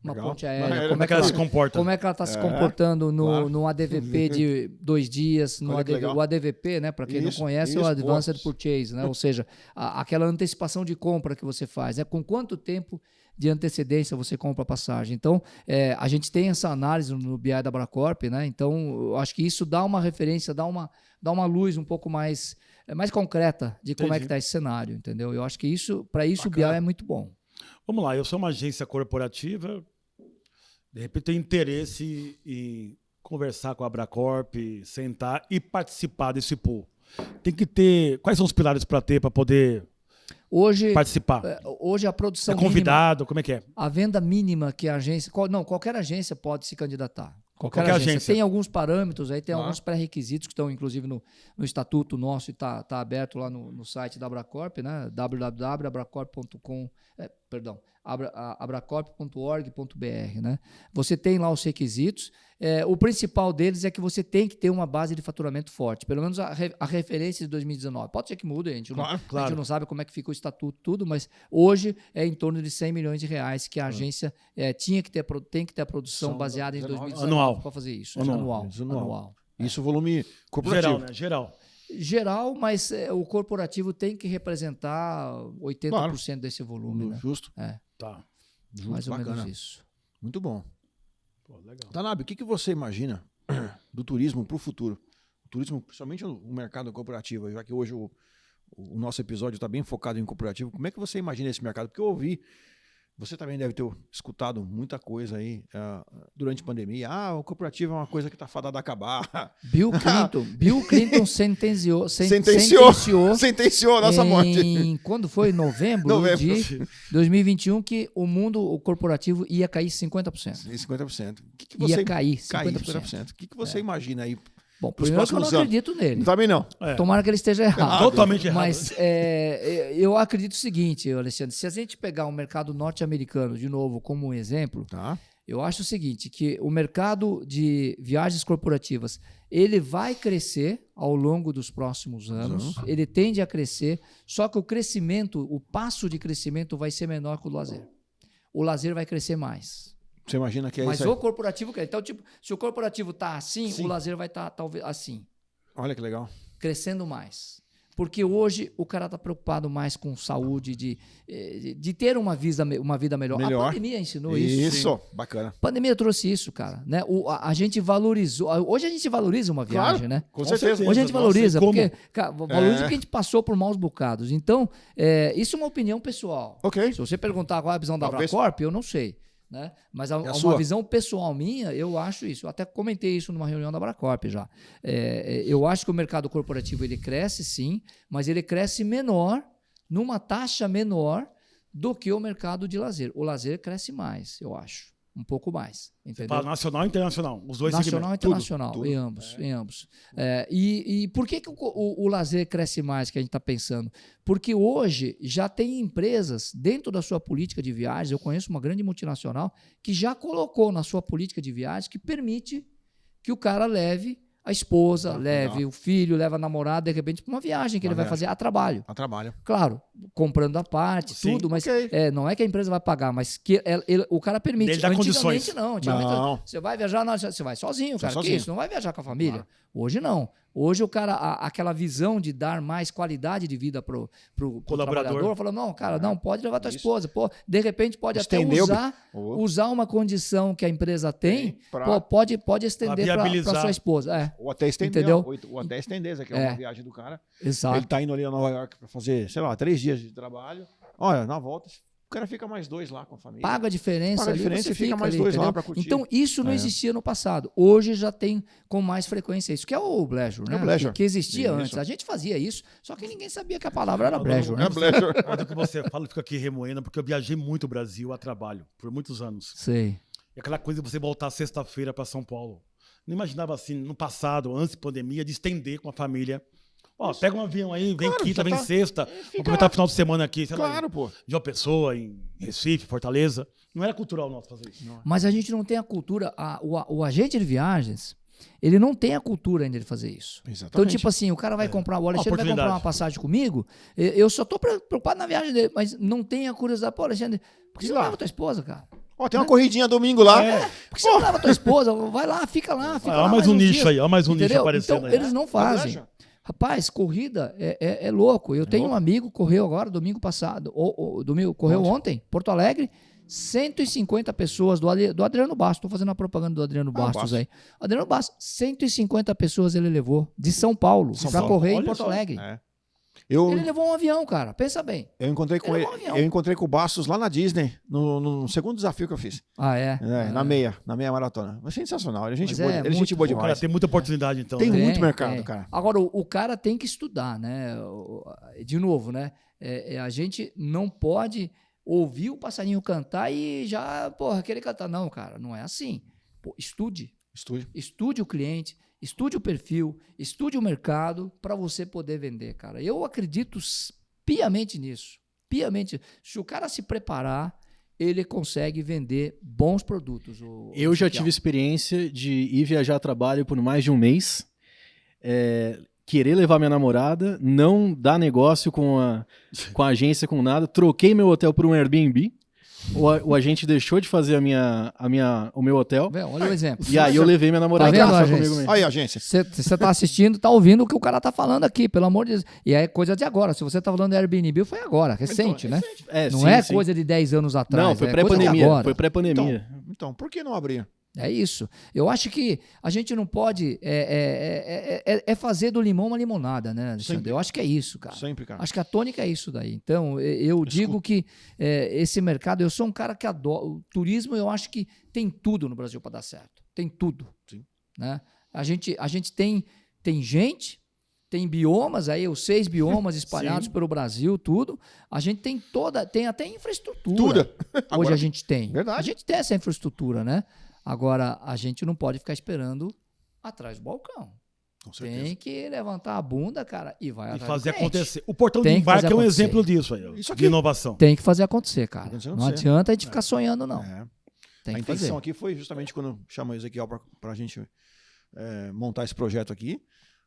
Speaker 3: uma
Speaker 2: Legal.
Speaker 3: ponte aérea,
Speaker 1: Como é que ela se comporta?
Speaker 3: como é que ela está se comportando
Speaker 2: claro.
Speaker 3: no ADVP de 2 dias,
Speaker 2: Olha que legal.
Speaker 3: o ADVP, né, para quem não
Speaker 2: Isso,
Speaker 3: conhece, é o
Speaker 2: isso,
Speaker 3: Advanced
Speaker 2: pô.
Speaker 3: Purchase, né, ou seja, aquela antecipação de compra que você faz, né, com quanto tempo de antecedência você compra a passagem. Então, a gente tem essa análise no BI da Abracorp, né, então eu acho que isso dá uma referência, dá uma luz um pouco mais concreta de como é que está esse cenário, entendeu? Eu acho que para isso
Speaker 2: Bacana.
Speaker 3: o BI é muito bom.
Speaker 1: Vamos lá, eu sou uma agência corporativa, de repente tenho interesse em conversar com a Abracorp, sentar e participar desse pool. Tem que ter... Quais são os pilares para poder
Speaker 3: Hoje
Speaker 1: participar?
Speaker 3: Hoje a produção
Speaker 1: É convidado? Como é que é?
Speaker 3: a venda mínima que a agência... qualquer agência pode se candidatar.
Speaker 1: Qualquer agência.
Speaker 3: Tem alguns parâmetros, aí tem
Speaker 2: Ah.
Speaker 3: alguns pré-requisitos que estão, inclusive, no estatuto nosso e está aberto lá no site da Abracorp, né? www.abracorp.com, abracorp.org.br, né? Você tem lá os requisitos. O principal deles é que você tem que ter uma base de faturamento forte, pelo menos a referência de 2019. Pode ser que mude, a gente,
Speaker 2: Claro,
Speaker 3: a gente não sabe como é que fica o estatuto, tudo, mas hoje é em torno de 100 milhões de reais que a agência tem que ter a produção
Speaker 2: São
Speaker 3: baseada em
Speaker 2: 19.
Speaker 3: 2019
Speaker 1: Anual.
Speaker 3: para fazer isso.
Speaker 1: Anual.
Speaker 3: Anual.
Speaker 2: Isso volume corporativo.
Speaker 1: Geral, né? Geral.
Speaker 3: Geral, mas o corporativo tem que representar 80% desse volume, né?
Speaker 2: Justo.
Speaker 1: Tá.
Speaker 2: Justo.
Speaker 3: Mais ou
Speaker 2: Bacana.
Speaker 3: menos isso.
Speaker 2: Muito bom.
Speaker 1: Pô, legal.
Speaker 2: Tanabe, o que você imagina do turismo para o futuro? O turismo, principalmente o mercado corporativo, já que hoje o nosso episódio está bem focado em corporativo. Como é que você imagina esse mercado? Porque eu ouvi, você também deve ter escutado muita coisa aí durante a pandemia. O corporativo é uma coisa que está fadada a acabar.
Speaker 3: Bill Clinton sentenciou
Speaker 2: Sentenciou a nossa morte.
Speaker 3: Quando foi? Novembro de 2021 que o corporativo ia cair 50%.
Speaker 2: E 50%.
Speaker 3: Ia cair 50%.
Speaker 2: Cair 50%. O que você imagina aí?
Speaker 3: Bom,
Speaker 2: Pros
Speaker 3: primeiro que eu não
Speaker 2: próximos anos.
Speaker 3: acredito nele.
Speaker 2: Também não.
Speaker 3: Tomara que ele esteja errado.
Speaker 1: Totalmente errado.
Speaker 3: Mas eu acredito o seguinte, Alexandre, se a gente pegar o mercado norte-americano de novo como um exemplo,
Speaker 2: Tá.
Speaker 3: eu acho o seguinte, que o mercado de viagens corporativas, ele vai crescer ao longo dos próximos anos, ele tende a crescer, só que o passo de crescimento vai ser menor que o lazer. O lazer vai crescer mais.
Speaker 2: Você imagina que é
Speaker 3: Mas
Speaker 2: isso aí?
Speaker 3: o corporativo cresce. Então, tipo, se o corporativo está assim,
Speaker 2: Sim.
Speaker 3: o lazer vai estar talvez assim,
Speaker 2: Olha que legal.
Speaker 3: crescendo mais. Porque hoje o cara está preocupado mais com saúde, de ter uma vida melhor. A pandemia ensinou isso.
Speaker 2: Isso, bacana.
Speaker 3: A pandemia trouxe isso, cara. Né? A gente valorizou. Hoje a gente valoriza uma viagem, né?
Speaker 2: Com certeza.
Speaker 3: Hoje a gente valoriza,
Speaker 1: Nossa, e como?
Speaker 3: porque valoriza porque a gente passou por maus bocados. Então, isso é uma opinião pessoal.
Speaker 2: Ok.
Speaker 3: Se você perguntar qual é a visão da
Speaker 2: Talvez-
Speaker 3: Abracorp, eu não sei. Né? Mas
Speaker 2: a
Speaker 3: uma
Speaker 2: sua?
Speaker 3: visão pessoal minha, eu acho isso. Eu até comentei isso numa reunião da Abracorp já. Eu acho que o mercado corporativo ele cresce sim, mas ele cresce menor, numa taxa menor do que o mercado de lazer. O lazer cresce mais, eu acho. Um pouco mais. Entendeu?
Speaker 1: Fala nacional e internacional. Os dois
Speaker 3: Nacional e
Speaker 1: segmentos.
Speaker 3: internacional,
Speaker 2: tudo.
Speaker 3: em ambos. Em ambos. E por que o lazer cresce mais, que a gente está pensando? Porque hoje já tem empresas dentro da sua política de viagens, eu conheço uma grande multinacional que já colocou na sua política de viagens que permite que o cara leve a esposa, leve o filho, leve a namorada, de repente, para uma viagem que ele vai fazer a trabalho.
Speaker 2: A trabalho.
Speaker 3: Claro, comprando a parte,
Speaker 1: Sim,
Speaker 3: tudo, mas
Speaker 2: ok.
Speaker 3: não é que a empresa vai pagar, mas que o cara permite.
Speaker 1: Ele dá
Speaker 3: Antigamente
Speaker 1: condições.
Speaker 3: não. Antigamente
Speaker 2: Não.
Speaker 3: você vai viajar, você vai sozinho, cara.
Speaker 2: sozinho.
Speaker 3: Que isso? Não vai viajar com a família. Hoje não. Hoje o cara, aquela visão de dar mais qualidade de vida pro
Speaker 1: Colaborador.
Speaker 3: trabalhador, falou, não, cara, não, pode levar tua
Speaker 2: Isso.
Speaker 3: esposa. Pô, de repente pode
Speaker 2: Estendeu,
Speaker 3: até
Speaker 2: Ô.
Speaker 3: usar uma condição que a empresa tem,
Speaker 2: pra-
Speaker 3: pô, pode estender para
Speaker 1: viabilizar.
Speaker 3: sua esposa.
Speaker 2: Ou até estender.
Speaker 3: Entendeu?
Speaker 2: Ou até estender, essa aqui é
Speaker 3: É.
Speaker 2: uma viagem do cara.
Speaker 3: Exato.
Speaker 2: Ele tá indo ali a Nova York para fazer, sei lá, 3 dias de trabalho. Olha, na volta, o cara fica mais 2 lá com a família.
Speaker 3: Paga a diferença,
Speaker 2: Paga a
Speaker 3: ali,
Speaker 2: diferença
Speaker 3: você
Speaker 2: e fica mais
Speaker 3: ali,
Speaker 2: 2 lá
Speaker 3: entendeu?
Speaker 2: pra curtir.
Speaker 3: Então, isso não existia no passado. Hoje já tem com mais frequência isso, que é o Bleisure, né?
Speaker 2: É o Bleisure.
Speaker 3: Que existia
Speaker 2: Isso.
Speaker 3: antes. A gente fazia isso, só que ninguém sabia que a palavra era Bleisure, né?
Speaker 2: É Bleisure.
Speaker 1: Mas o que você fala, eu fico aqui remoendo, porque eu viajei muito o Brasil a trabalho, por muitos anos.
Speaker 3: Sei.
Speaker 1: E aquela coisa de você voltar sexta-feira para São Paulo. Não imaginava assim, no passado, antes da pandemia, de estender com a família. Ó, pega um avião aí, vem
Speaker 2: Claro,
Speaker 1: quinta,
Speaker 2: já
Speaker 1: vem
Speaker 2: tá-
Speaker 1: sexta.
Speaker 2: fica
Speaker 1: Vamos aproveitar o final de semana aqui, sei lá,
Speaker 2: Claro, pô.
Speaker 1: em João Pessoa, em Recife, Fortaleza. Não era cultural nosso fazer isso.
Speaker 3: Mas a gente não tem a cultura, o agente de viagens, ele não tem a cultura ainda de fazer isso.
Speaker 2: Exatamente.
Speaker 3: Então, tipo assim, o cara vai comprar, o Alexandre vai comprar
Speaker 1: oportunidade.
Speaker 3: uma passagem comigo, eu só tô preocupado na viagem dele, mas não tem a curiosidade. Pô, Alexandre, por que
Speaker 2: E
Speaker 3: você
Speaker 2: lá?
Speaker 3: não leva tua esposa, cara?
Speaker 2: Ó, tem uma corridinha domingo lá.
Speaker 3: Por que você não leva tua esposa? Vai lá, fica lá. Fica lá
Speaker 1: Olha mais um
Speaker 3: uns
Speaker 1: nicho
Speaker 3: dias.
Speaker 1: aí, olha mais um nicho
Speaker 3: Entendeu?
Speaker 1: aparecendo
Speaker 3: Então,
Speaker 1: aí.
Speaker 3: eles não fazem.
Speaker 2: Bleisure.
Speaker 3: Rapaz, corrida é louco. Eu tenho um amigo que correu agora, domingo passado, correu ontem, Porto Alegre, 150 pessoas do Adriano Bastos. Estou fazendo a propaganda do Adriano Bastos
Speaker 2: Bastos.
Speaker 3: aí. Adriano Bastos, 150 pessoas ele levou de São Paulo
Speaker 2: São
Speaker 3: para
Speaker 2: Paulo.
Speaker 3: correr em
Speaker 1: Olha
Speaker 3: Porto
Speaker 1: só.
Speaker 3: Alegre.
Speaker 2: É. Eu,
Speaker 3: Ele levou um avião, cara. Pensa bem.
Speaker 2: eu encontrei com
Speaker 3: Ele
Speaker 2: ele.
Speaker 3: é um avião.
Speaker 2: Eu encontrei com o Bastos lá na Disney, no segundo desafio que eu fiz.
Speaker 3: Ah, é?
Speaker 2: Na meia maratona. Mas sensacional. Ele é gente
Speaker 3: Mas
Speaker 2: boa,
Speaker 3: é
Speaker 2: ele é gente boa
Speaker 3: muito bom.
Speaker 1: Cara,
Speaker 2: demais.
Speaker 1: tem muita oportunidade, então.
Speaker 2: Tem
Speaker 1: né?
Speaker 2: muito mercado, cara.
Speaker 3: Agora, o cara tem que estudar, né? De novo, né? A gente não pode ouvir o passarinho cantar e já, porra, querer cantar. Não, cara, não é assim. Pô, estude o cliente, estude o perfil, estude o mercado para você poder vender, cara. Eu acredito piamente nisso. Piamente. Se o cara se preparar, ele consegue vender bons produtos.
Speaker 4: Eu já tive experiência de ir viajar a trabalho por mais de um mês, querer levar minha namorada, não dar negócio com a agência, com nada, troquei meu hotel por um Airbnb, o agente deixou de fazer o meu hotel,
Speaker 3: Olha o exemplo.
Speaker 4: e aí eu levei minha namorada
Speaker 3: vendo,
Speaker 4: pra
Speaker 3: agência?
Speaker 4: comigo mesmo.
Speaker 2: Aí, agência.
Speaker 3: Você tá assistindo, tá ouvindo o que o cara tá falando aqui, pelo amor de Deus. E é coisa de agora. Se você tá falando de Airbnb, foi agora, recente, né? Não
Speaker 4: sim,
Speaker 3: é
Speaker 4: sim.
Speaker 3: coisa de 10 anos atrás.
Speaker 4: Não, foi
Speaker 3: é coisa de
Speaker 4: pré-pandemia.
Speaker 3: agora.
Speaker 4: Foi pré-pandemia.
Speaker 2: Então, por que não abrir?
Speaker 3: É isso. Eu acho que a gente não pode fazer do limão uma limonada, né, Alexandre?
Speaker 2: Sempre.
Speaker 3: Eu acho que é isso, cara.
Speaker 2: Sempre, cara.
Speaker 3: Acho que a tônica é isso daí. Então, eu digo que esse mercado, eu sou um cara que adora. O turismo, eu acho que tem tudo no Brasil para dar certo. Tem tudo.
Speaker 2: Sim.
Speaker 3: Né? A gente tem gente, tem biomas aí, os 6 biomas espalhados pelo Brasil, tudo. A gente tem até infraestrutura. Hoje
Speaker 2: Agora,
Speaker 3: a gente tem.
Speaker 2: verdade.
Speaker 3: A gente tem essa infraestrutura, né? Agora, a gente não pode ficar esperando atrás do balcão.
Speaker 2: Com certeza.
Speaker 3: Tem que levantar a bunda, cara, e vai
Speaker 1: E
Speaker 3: atrás
Speaker 1: fazer
Speaker 3: do cliente.
Speaker 1: acontecer. O portão de
Speaker 3: Tem que
Speaker 1: embarque
Speaker 3: fazer
Speaker 1: é um
Speaker 3: acontecer.
Speaker 1: exemplo disso aí,
Speaker 2: Isso aqui.
Speaker 1: de inovação.
Speaker 3: Tem que fazer acontecer, cara.
Speaker 2: Tem que fazer
Speaker 3: Não
Speaker 2: acontecer.
Speaker 3: adianta a gente ficar sonhando, não.
Speaker 2: É.
Speaker 3: Tem
Speaker 2: A
Speaker 3: que fazer.
Speaker 2: intenção aqui foi justamente quando chama o Ezequiel para a gente montar esse projeto aqui.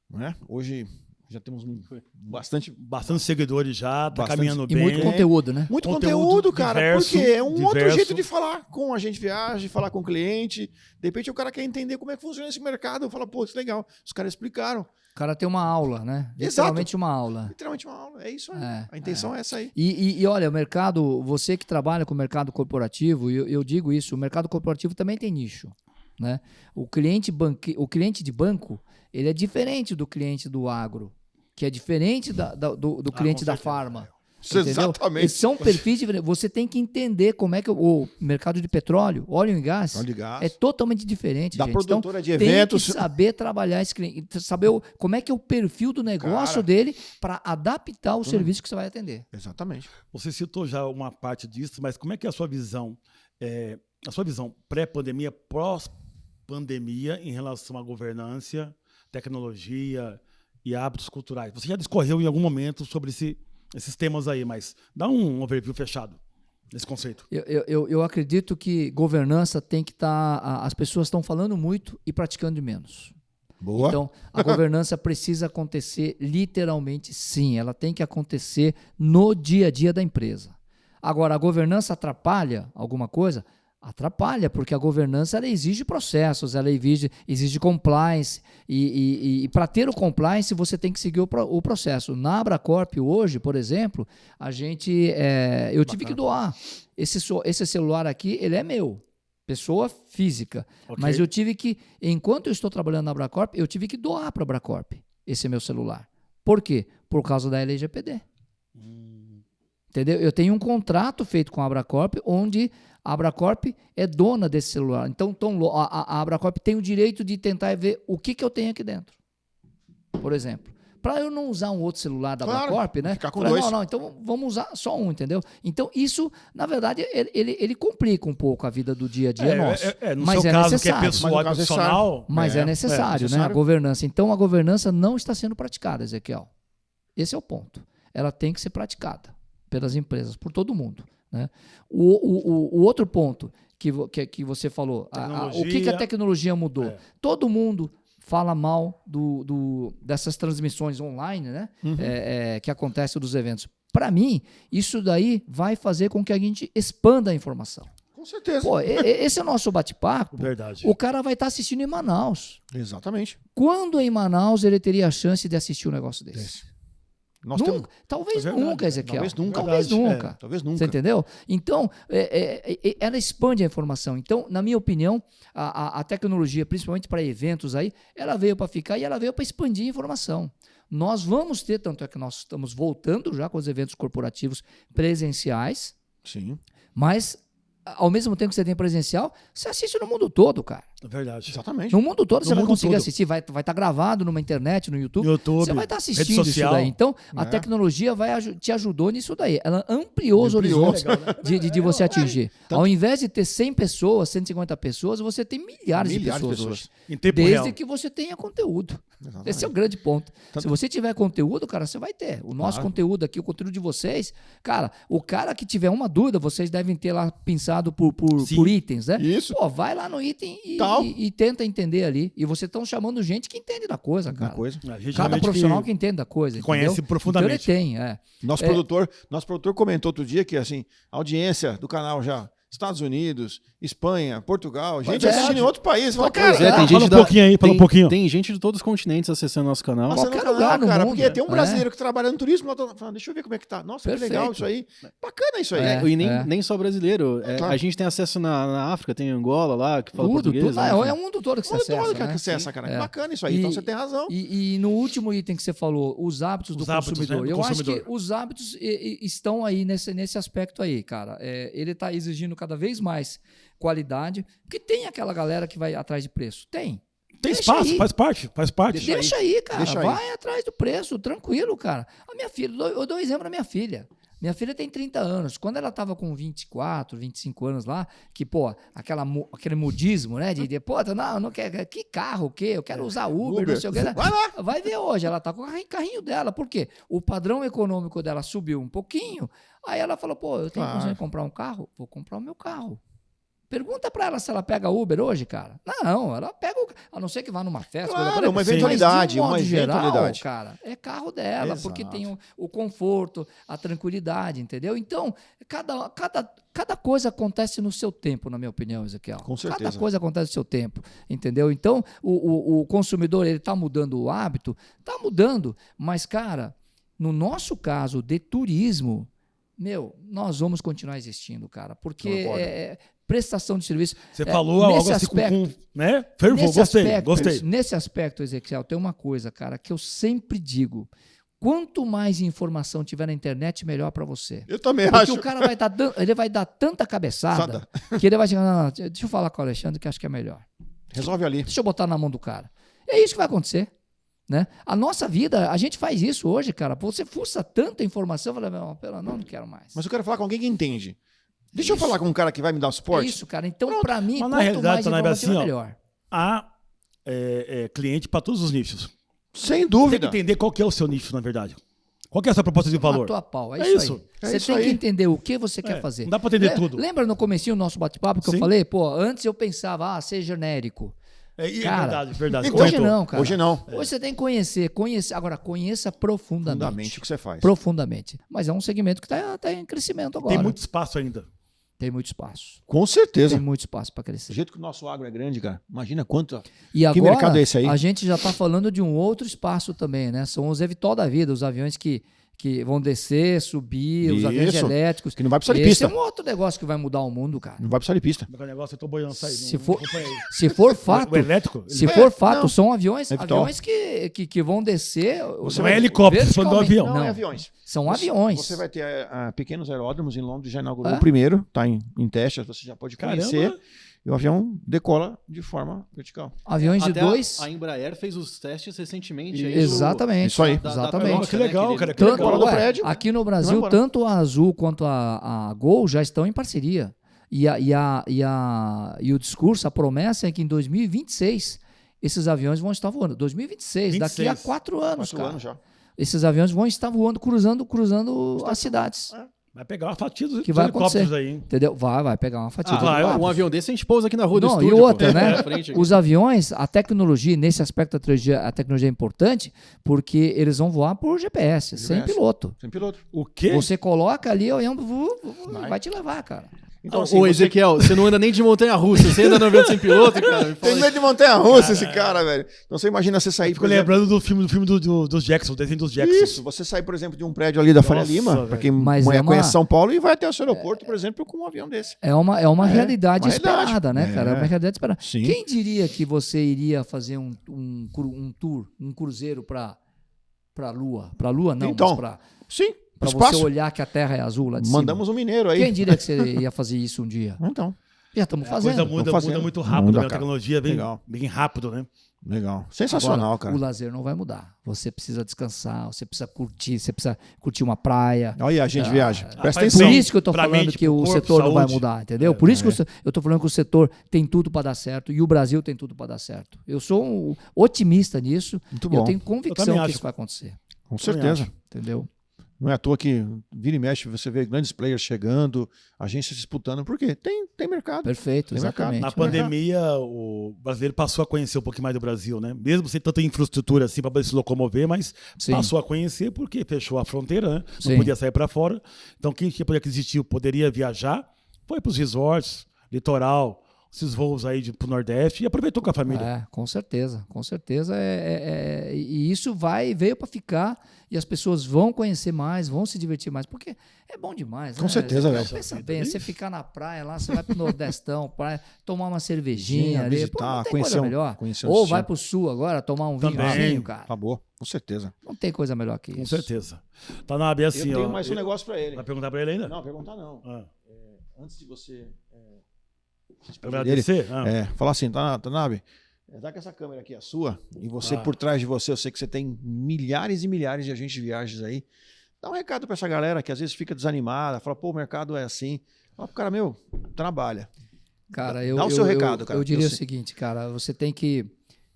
Speaker 2: Né? Hoje já temos bastante
Speaker 1: seguidores já, tá
Speaker 2: Bastante.
Speaker 1: caminhando
Speaker 3: E
Speaker 1: bem.
Speaker 3: muito conteúdo, né?
Speaker 2: Muito
Speaker 1: Conteúdo
Speaker 2: conteúdo, cara,
Speaker 1: diverso,
Speaker 2: porque é um outro
Speaker 1: diverso.
Speaker 2: jeito de falar com a gente viagem, falar com o cliente. De repente o cara quer entender como é que funciona esse mercado. Fala, pô, isso é legal. Os caras explicaram.
Speaker 3: O cara tem uma aula, né?
Speaker 2: Exato.
Speaker 3: Literalmente uma aula.
Speaker 2: Literalmente uma aula. É isso aí.
Speaker 3: É,
Speaker 2: A intenção é essa aí.
Speaker 3: E olha, o mercado, você que trabalha com o mercado corporativo, eu digo isso, o mercado corporativo também tem nicho. Né? O cliente de banco, ele é diferente do cliente do agro, que é diferente do cliente da
Speaker 1: com certeza.
Speaker 3: farma.
Speaker 2: Exatamente.
Speaker 3: Eles são perfis diferentes. Você tem que entender como é que o mercado de petróleo, óleo e gás, é totalmente diferente.
Speaker 2: Da
Speaker 3: gente.
Speaker 2: produtora
Speaker 3: então,
Speaker 2: de eventos.
Speaker 3: Tem que saber trabalhar esse cliente, saber como é que é o perfil do negócio dele para adaptar o serviço que você vai atender.
Speaker 2: Exatamente.
Speaker 1: Você citou já uma parte disso, mas como é que é a sua visão pré-pandemia, pós-pandemia em relação à governança, tecnologia e hábitos culturais? Você já discorreu em algum momento sobre esses temas aí, mas dá um overview fechado nesse conceito.
Speaker 3: Eu acredito que governança tem que estar... as pessoas estão falando muito e praticando de menos.
Speaker 2: Boa.
Speaker 3: Então, a governança precisa acontecer literalmente, sim. Ela tem que acontecer no dia a dia da empresa. Agora, a governança atrapalha alguma coisa? Atrapalha, porque a governança ela exige processos, ela exige compliance, e para ter o compliance você tem que seguir o processo. Na Abracorp hoje, por exemplo, eu tive que doar. Esse celular aqui, ele é meu, pessoa física, mas eu tive que, enquanto eu estou trabalhando na Abracorp, eu tive que doar para a Abracorp esse meu celular. Por quê? Por causa da LGPD. Entendeu? Eu tenho um contrato feito com a Abracorp, onde a Abracorp é dona desse celular. Então, a Abracorp tem o direito de tentar ver o que eu tenho aqui dentro. Por exemplo. Para eu não usar um outro celular da Abracorp, né?
Speaker 2: Ficar com dois.
Speaker 3: Não, então vamos usar só um, entendeu? Então, isso, na verdade, ele complica um pouco a vida do dia a dia nosso.
Speaker 1: No
Speaker 3: mas
Speaker 1: seu
Speaker 3: é
Speaker 1: caso,
Speaker 3: necessário.
Speaker 1: que é pessoal e profissional...
Speaker 3: Mas é necessário, né? A governança. Então, a governança não está sendo praticada, Ezequiel. Esse é o ponto. Ela tem que ser praticada pelas empresas, por todo mundo. Né? O outro ponto que você falou, o que a tecnologia mudou? Todo mundo fala mal dessas transmissões online, né? Que acontecem dos eventos. Para mim, isso daí vai fazer com que a gente expanda a informação.
Speaker 2: Com certeza.
Speaker 3: Pô, esse é o nosso bate-papo.
Speaker 1: Verdade.
Speaker 3: O cara vai estar assistindo em Manaus.
Speaker 2: Exatamente.
Speaker 3: Quando em Manaus ele teria a chance de assistir um negócio desse? Talvez nunca, Ezequiel.
Speaker 2: Talvez nunca.
Speaker 3: Talvez nunca. Você entendeu? Então, ela expande a informação. Então, na minha opinião, a tecnologia, principalmente para eventos aí, ela veio para ficar e ela veio para expandir a informação. Nós vamos ter, tanto é que nós estamos voltando já com os eventos corporativos presenciais.
Speaker 2: Sim.
Speaker 3: Mas, ao mesmo tempo que você tem presencial, você assiste no mundo todo, cara.
Speaker 1: Verdade.
Speaker 2: Exatamente.
Speaker 3: No mundo todo você vai conseguir assistir, vai estar gravado numa internet, no YouTube. Você vai estar assistindo isso daí. Então, a tecnologia te ajudou nisso daí. Ela ampliou os horizontes de você atingir. Ao invés de ter 100 pessoas, 150 pessoas, você tem milhares de pessoas hoje. Desde que você tenha conteúdo. Exatamente. Esse é o grande ponto. Se você tiver conteúdo, cara, você vai ter. O nosso conteúdo aqui, o conteúdo de vocês, cara, o cara que tiver uma dúvida, vocês devem ter lá pensado por itens, né?
Speaker 2: Isso.
Speaker 3: Pô, vai lá no item e tenta entender ali. E vocês estão chamando gente que entende da coisa, cara. Cada profissional que entende da coisa.
Speaker 1: Conhece profundamente.
Speaker 3: Então ele tem,
Speaker 2: Nosso produtor comentou outro dia que, assim, a audiência do canal já... Estados Unidos, Espanha, Portugal, gente assistindo em outro país. Fala, cara,
Speaker 4: tem gente
Speaker 1: fala um pouquinho.
Speaker 4: Tem gente de todos os continentes acessando nosso canal.
Speaker 3: Qualquer lugar no
Speaker 2: cara,
Speaker 3: mundo,
Speaker 2: porque tem um brasileiro que trabalha no turismo, lá falando, deixa eu ver como é que tá. Nossa, que legal isso aí. Bacana isso aí.
Speaker 4: E nem só brasileiro. A gente tem acesso na África, tem Angola lá, que fala português.
Speaker 3: Tudo, é o mundo todo que você acessa.
Speaker 2: Que acessa, cara. Bacana isso aí. Então você tem razão.
Speaker 3: E no último item que você falou, os hábitos do consumidor. Eu acho que os hábitos estão aí nesse aspecto aí, cara. Ele está exigindo cada vez mais qualidade, porque tem aquela galera que vai atrás de preço. Tem
Speaker 1: espaço,
Speaker 3: aí.
Speaker 1: faz parte.
Speaker 3: Deixa aí, cara. Vai atrás do preço, tranquilo, cara. A minha filha, eu dou um exemplo da minha filha. Minha filha tem 30 anos. Quando ela tava com 24, 25 anos lá, que, pô, aquele modismo, né? Pô, não quer. Que carro, o quê? Eu quero usar Uber, não sei o quê.
Speaker 2: Vai lá.
Speaker 3: Vai ver hoje, ela tá com o carrinho dela. Por quê? O padrão econômico dela subiu um pouquinho. Aí ela falou, pô, eu tenho condição de comprar um carro? Vou comprar o meu carro. Pergunta pra ela se ela pega Uber hoje, cara. Não, ela pega a não ser que vá numa festa.
Speaker 2: Claro, uma eventualidade.
Speaker 3: Mas, de modo
Speaker 2: geral,
Speaker 3: cara, é carro dela, porque tem o conforto, a tranquilidade, entendeu? Então, cada coisa acontece no seu tempo, na minha opinião, Ezequiel.
Speaker 2: Com certeza.
Speaker 3: Cada coisa acontece no seu tempo, entendeu? Então, o consumidor, ele tá mudando o hábito? Tá mudando, mas, cara, no nosso caso de turismo, nós vamos continuar existindo, cara, porque prestação de serviço.
Speaker 1: Você falou algo assim né? Fervor, gostei.
Speaker 3: Nesse aspecto, Ezequiel, tem uma coisa, cara, que eu sempre digo. quanto mais informação tiver na internet, melhor para você.
Speaker 2: Eu também
Speaker 3: Porque
Speaker 2: acho.
Speaker 3: o cara vai dar tanta cabeçada que ele vai chegar, não, deixa eu falar com o Alexandre que acho que é melhor.
Speaker 2: Resolve ali.
Speaker 3: Deixa eu botar na mão do cara. É isso que vai acontecer. Né? A nossa vida, a gente faz isso hoje, cara. Você fuça tanta informação, fala, não quero mais.
Speaker 2: Mas eu quero falar com alguém que entende. Deixa eu falar com um cara que vai me dar o suporte.
Speaker 3: É isso, cara. Então, para mim,
Speaker 1: Mas na
Speaker 3: quanto
Speaker 1: realidade,
Speaker 3: mais informação,
Speaker 1: assim,
Speaker 3: melhor.
Speaker 1: Há cliente para todos os nichos.
Speaker 2: Sem
Speaker 1: Tem
Speaker 2: dúvida.
Speaker 1: que entender qual que é o seu nicho, na verdade. Qual que é a sua proposta de valor?
Speaker 3: Matou a pau. É
Speaker 1: É
Speaker 3: isso
Speaker 1: isso.
Speaker 3: aí.
Speaker 2: É
Speaker 3: Você
Speaker 2: isso
Speaker 3: tem
Speaker 2: aí.
Speaker 3: que entender o que você quer fazer.
Speaker 1: Não dá para entender tudo.
Speaker 3: Lembra no comecinho do nosso bate-papo que eu
Speaker 1: Sim.
Speaker 3: falei? Pô, antes eu pensava, ser genérico.
Speaker 1: É verdade.
Speaker 2: Então,
Speaker 3: Hoje não, cara.
Speaker 2: Hoje não.
Speaker 3: Hoje você tem que conhecer. Agora, conheça profundamente.
Speaker 2: Fundamente o que você faz.
Speaker 3: Profundamente. Mas é um segmento que está em crescimento agora.
Speaker 1: Tem muito espaço ainda.
Speaker 3: Tem muito espaço.
Speaker 2: Com certeza.
Speaker 3: Tem muito espaço para
Speaker 2: Do
Speaker 3: crescer.
Speaker 2: jeito que o nosso agro é grande, cara. Imagina quanto.
Speaker 3: E
Speaker 2: Que
Speaker 3: agora,
Speaker 2: mercado é esse aí?
Speaker 3: a gente já está falando de um outro espaço também, né? São os Evitol da vida, os aviões que vão descer, subir, os aviões
Speaker 2: Isso.
Speaker 3: elétricos.
Speaker 2: Que não vai precisar de
Speaker 3: Esse
Speaker 2: pista.
Speaker 3: é um outro negócio que vai mudar o mundo, cara.
Speaker 2: Não vai precisar de pista.
Speaker 1: O negócio eu tô boiando sair.
Speaker 3: Se for fato,
Speaker 1: O elétrico?
Speaker 3: se for fato,
Speaker 2: não.
Speaker 3: são aviões
Speaker 2: Evitol.
Speaker 3: que vão descer.
Speaker 2: Você
Speaker 1: Não
Speaker 2: vai-
Speaker 1: é helicóptero, você falando do
Speaker 3: verticalmente.
Speaker 1: avião.
Speaker 2: Não, é
Speaker 3: Não.
Speaker 2: aviões.
Speaker 3: São aviões.
Speaker 2: Você vai ter pequenos aeródromos em Londres, já inaugurou
Speaker 3: É?
Speaker 2: o primeiro, está em teste, você já pode
Speaker 1: Caramba.
Speaker 2: conhecer. E o avião decola de forma vertical.
Speaker 3: Aviões de
Speaker 4: Até
Speaker 3: dois.
Speaker 4: a Embraer fez os testes recentemente. aí
Speaker 3: Exatamente.
Speaker 2: Isso aí.
Speaker 3: Exatamente.
Speaker 4: troca,
Speaker 1: Que
Speaker 4: né,
Speaker 1: legal,
Speaker 4: ele-
Speaker 1: cara. Que
Speaker 3: Tanto,
Speaker 1: legal.
Speaker 2: do prédio,
Speaker 3: aqui no
Speaker 2: vai
Speaker 3: Brasil,
Speaker 2: embora.
Speaker 3: tanto a Azul quanto a Gol já estão em parceria. E o discurso, a promessa é que em 2026 esses aviões vão estar voando. 2026, daqui a
Speaker 1: 26.
Speaker 3: 4 anos,
Speaker 2: 4
Speaker 3: cara.
Speaker 2: anos já.
Speaker 3: Esses aviões vão estar voando, cruzando as cidades.
Speaker 1: Vai pegar uma fatia dos
Speaker 3: Que vai
Speaker 1: helicópteros
Speaker 3: acontecer.
Speaker 1: aí, hein?
Speaker 3: Entendeu? Vai pegar uma fatia.
Speaker 1: vai,
Speaker 4: Um avião desse a gente pousa aqui na rua do
Speaker 3: Não,
Speaker 4: estúdio.
Speaker 3: e outra,
Speaker 4: pô.
Speaker 3: né?
Speaker 4: Na frente aqui.
Speaker 3: Os aviões, a tecnologia, nesse aspecto a tecnologia é importante porque eles vão voar por GPS, sem
Speaker 2: GPS.
Speaker 3: piloto.
Speaker 2: Sem piloto.
Speaker 1: O quê?
Speaker 3: Você coloca ali, o avião vai te levar, cara.
Speaker 2: Então,
Speaker 4: Ô,
Speaker 2: assim,
Speaker 4: ô, Ezequiel, você não anda nem de montanha-russa, você anda no avião sem piloto, cara. Me fala
Speaker 2: tem
Speaker 4: aí.
Speaker 2: medo de montanha-russa esse cara, velho. Então você imagina você sair,
Speaker 1: Fico
Speaker 2: por exemplo,
Speaker 1: lembrando do filme dos Jackson, do desenho dos Jackson.
Speaker 2: isso, você sair, por exemplo, de um prédio ali da Faria
Speaker 1: Nossa,
Speaker 2: Lima,
Speaker 1: velho.
Speaker 2: para quem
Speaker 3: Mas
Speaker 2: conhece São Paulo, e vai até o seu aeroporto, por exemplo, com um avião desse.
Speaker 3: É uma realidade
Speaker 2: uma realidade.
Speaker 3: esperada, né, cara? É uma realidade esperada.
Speaker 2: Sim.
Speaker 3: Quem diria que você iria fazer um tour, um cruzeiro para a Lua? Para a Lua não,
Speaker 2: Então,
Speaker 3: mas para
Speaker 2: Sim,
Speaker 3: você
Speaker 2: espaço.
Speaker 3: olhar que a Terra é azul lá de
Speaker 2: Mandamos um mineiro
Speaker 3: cima.
Speaker 2: aí.
Speaker 3: Quem diria que você ia fazer isso um dia?
Speaker 2: Então,
Speaker 3: Já estamos
Speaker 1: A coisa
Speaker 3: fazendo.
Speaker 1: muda,
Speaker 2: fazendo.
Speaker 1: muda muito rápido,
Speaker 2: Muda,
Speaker 1: né? A
Speaker 2: cara.
Speaker 1: tecnologia vem
Speaker 2: Legal.
Speaker 1: bem rápido, né?
Speaker 2: legal. Sensacional,
Speaker 3: Agora,
Speaker 2: cara.
Speaker 3: o lazer não vai mudar. Você precisa descansar, você precisa curtir uma praia.
Speaker 2: Olha aí, a gente viaja. Presta
Speaker 1: rapaz,
Speaker 2: atenção.
Speaker 3: Por isso que eu tô
Speaker 1: Pra
Speaker 3: falando
Speaker 1: mente,
Speaker 3: que
Speaker 1: pro
Speaker 3: o
Speaker 1: corpo,
Speaker 3: setor não vai
Speaker 1: saúde.
Speaker 3: mudar, entendeu? Por isso que eu tô falando que o setor tem tudo para dar certo e o Brasil tem tudo para dar certo. Eu sou um otimista nisso.
Speaker 2: Muito
Speaker 3: E
Speaker 2: bom.
Speaker 3: eu tenho
Speaker 1: Eu
Speaker 3: convicção
Speaker 1: também
Speaker 3: que
Speaker 1: acho.
Speaker 3: isso vai acontecer,
Speaker 2: Com certeza.
Speaker 3: entendeu?
Speaker 2: Não é à toa que vira e mexe, você vê grandes players chegando, agências disputando. Por quê? Tem mercado.
Speaker 3: Perfeito,
Speaker 2: Tem mercado.
Speaker 3: exatamente.
Speaker 1: Na pandemia, o brasileiro passou a conhecer um pouquinho mais do Brasil, né? Mesmo sem tanta infraestrutura assim para poder se locomover, mas
Speaker 3: Sim.
Speaker 1: passou a conhecer porque fechou a fronteira, né? Não
Speaker 3: Sim.
Speaker 1: podia sair para fora. Então, quem tinha poder aquisitivo poderia viajar, foi para os resorts, litoral, esses voos aí para o Nordeste e aproveitou com a família.
Speaker 3: É, com certeza, com certeza. E isso veio para ficar e as pessoas vão conhecer mais, vão se divertir mais, porque é bom demais.
Speaker 2: Com
Speaker 3: né?
Speaker 2: certeza, velho.
Speaker 3: Pensa bem, você ficar na praia lá, você vai pro Nordestão, praia, tomar uma cervejinha ali,
Speaker 2: visitar,
Speaker 3: não tem
Speaker 2: conhecer
Speaker 3: coisa
Speaker 2: um-
Speaker 3: melhor.
Speaker 2: conhecer um
Speaker 3: Ou
Speaker 2: destino.
Speaker 3: vai pro Sul agora, tomar um
Speaker 1: Também.
Speaker 3: vinhozinho, cara.
Speaker 2: Acabou, com certeza.
Speaker 3: Não tem coisa melhor que isso.
Speaker 1: Com certeza. Tá na AB assim,
Speaker 2: eu tenho
Speaker 1: ó.
Speaker 2: mais um negócio pra ele.
Speaker 1: Vai perguntar para ele ainda?
Speaker 2: Não, perguntar não.
Speaker 1: Ah.
Speaker 2: Antes de você...
Speaker 1: Agradecer? Ah.
Speaker 2: falar assim, Tanabe, dá que essa câmera aqui é a sua, e você,
Speaker 1: Ah.
Speaker 2: por trás de você, eu sei que você tem milhares e milhares de agentes de viagens aí. Dá um recado pra essa galera que às vezes fica desanimada, fala, pô, o mercado é assim. Fala pro cara, meu, trabalha.
Speaker 3: Cara,
Speaker 2: Dá o seu recado, cara.
Speaker 3: Eu diria
Speaker 2: Eu
Speaker 3: o
Speaker 2: sei.
Speaker 3: seguinte, cara, você tem que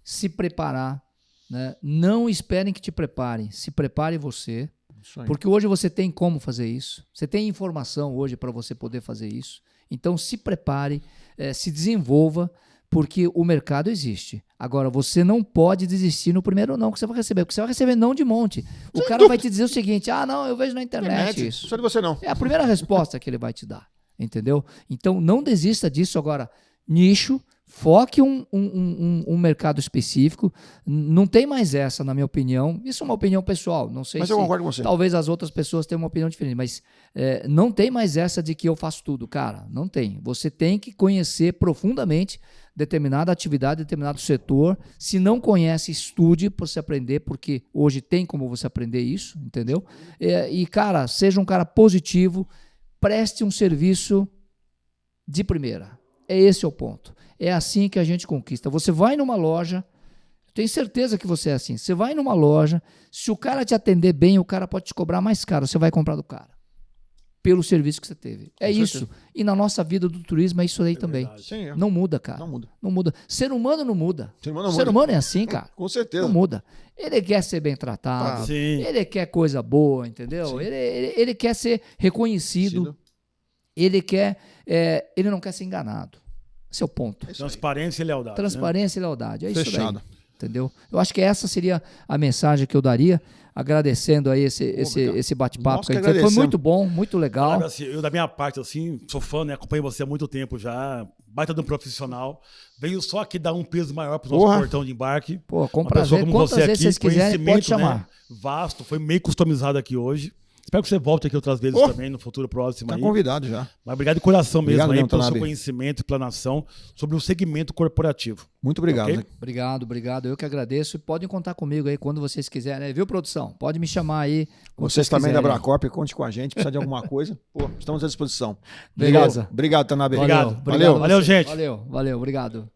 Speaker 3: se preparar, né? Não esperem que te preparem, se prepare você,
Speaker 2: Isso aí.
Speaker 3: porque hoje você tem como fazer isso. Você tem informação hoje para você poder fazer isso. Então se prepare, se desenvolva, porque o mercado existe. Agora, você não pode desistir no primeiro não que você vai receber, porque você vai receber não de monte. O cara vai te dizer o seguinte, não, eu vejo na internet isso.
Speaker 2: Só de você não.
Speaker 3: É a primeira resposta que ele vai te dar, entendeu? Então, não desista disso. Agora, nicho, Foque um mercado específico. Não tem mais essa, na minha opinião. Isso é uma opinião pessoal. Não sei
Speaker 2: Mas
Speaker 3: se
Speaker 2: eu concordo com você.
Speaker 3: talvez as outras pessoas tenham uma opinião diferente. Mas não tem mais essa de que eu faço tudo. Cara, não tem. Você tem que conhecer profundamente determinada atividade, determinado setor. Se não conhece, estude para você aprender, porque hoje tem como você aprender isso, entendeu? E, cara, seja um cara positivo, preste um serviço de primeira. Esse é o ponto. É assim que a gente conquista. Você vai numa loja, tenho certeza que você é assim. Você vai numa loja, se o cara te atender bem, o cara pode te cobrar mais caro. Você vai comprar do cara. Pelo serviço que você teve. É isso. E na nossa vida do turismo é isso aí também.
Speaker 2: Sim,
Speaker 3: Não muda, cara.
Speaker 2: Não muda.
Speaker 3: Não muda. Ser humano não muda.
Speaker 2: Ser
Speaker 3: Ser humano é assim, cara.
Speaker 2: Com certeza.
Speaker 3: Não muda. Ele quer ser bem tratado.
Speaker 1: Sim.
Speaker 3: Ele quer coisa boa, entendeu? Ele quer ser reconhecido. Ele não quer ser enganado. Esse é o ponto.
Speaker 1: Transparência e lealdade.
Speaker 3: Transparência e lealdade. É isso
Speaker 2: Fechado.
Speaker 3: daí. Entendeu? Eu acho que essa seria a mensagem que eu daria, agradecendo aí esse bate-papo
Speaker 2: Nós
Speaker 3: que a
Speaker 2: que
Speaker 3: gente fez. Foi
Speaker 2: agradecemos.
Speaker 3: muito bom, muito legal.
Speaker 1: Olha, assim, eu, da minha parte, assim, sou fã, né? Acompanho você há muito tempo já. Baita de um profissional. Venho só aqui dar um peso maior para o nosso portão de embarque.
Speaker 3: Pô, com
Speaker 1: Uma pessoa
Speaker 3: prazer.
Speaker 1: como
Speaker 3: Quantas
Speaker 1: você
Speaker 3: vezes
Speaker 1: aqui,
Speaker 3: vocês quiserem, pode
Speaker 1: conhecimento,
Speaker 3: chamar.
Speaker 1: né, vasto, foi meio customizado aqui hoje. Espero que você volte aqui outras vezes também, no futuro próximo.
Speaker 2: Tá
Speaker 1: aí.
Speaker 2: convidado já.
Speaker 1: Mas obrigado de coração mesmo
Speaker 2: Obrigado
Speaker 1: aí
Speaker 2: mesmo,
Speaker 1: pelo seu
Speaker 2: Tanabe.
Speaker 1: conhecimento e planação sobre o segmento corporativo.
Speaker 2: Muito obrigado.
Speaker 1: Ok?
Speaker 2: Né?
Speaker 3: Obrigado. Eu que agradeço. E podem contar comigo aí quando vocês quiserem, né? Viu, produção? Pode me chamar aí. quando
Speaker 2: Vocês também da
Speaker 3: quiserem.
Speaker 2: Bracorp, conte com a gente. Precisa de alguma coisa? Pô, estamos à disposição.
Speaker 3: Beleza.
Speaker 2: Obrigado, Tanabe.
Speaker 1: Obrigado.
Speaker 3: Valeu,
Speaker 1: Valeu,
Speaker 3: você.
Speaker 1: gente.
Speaker 3: Valeu, obrigado.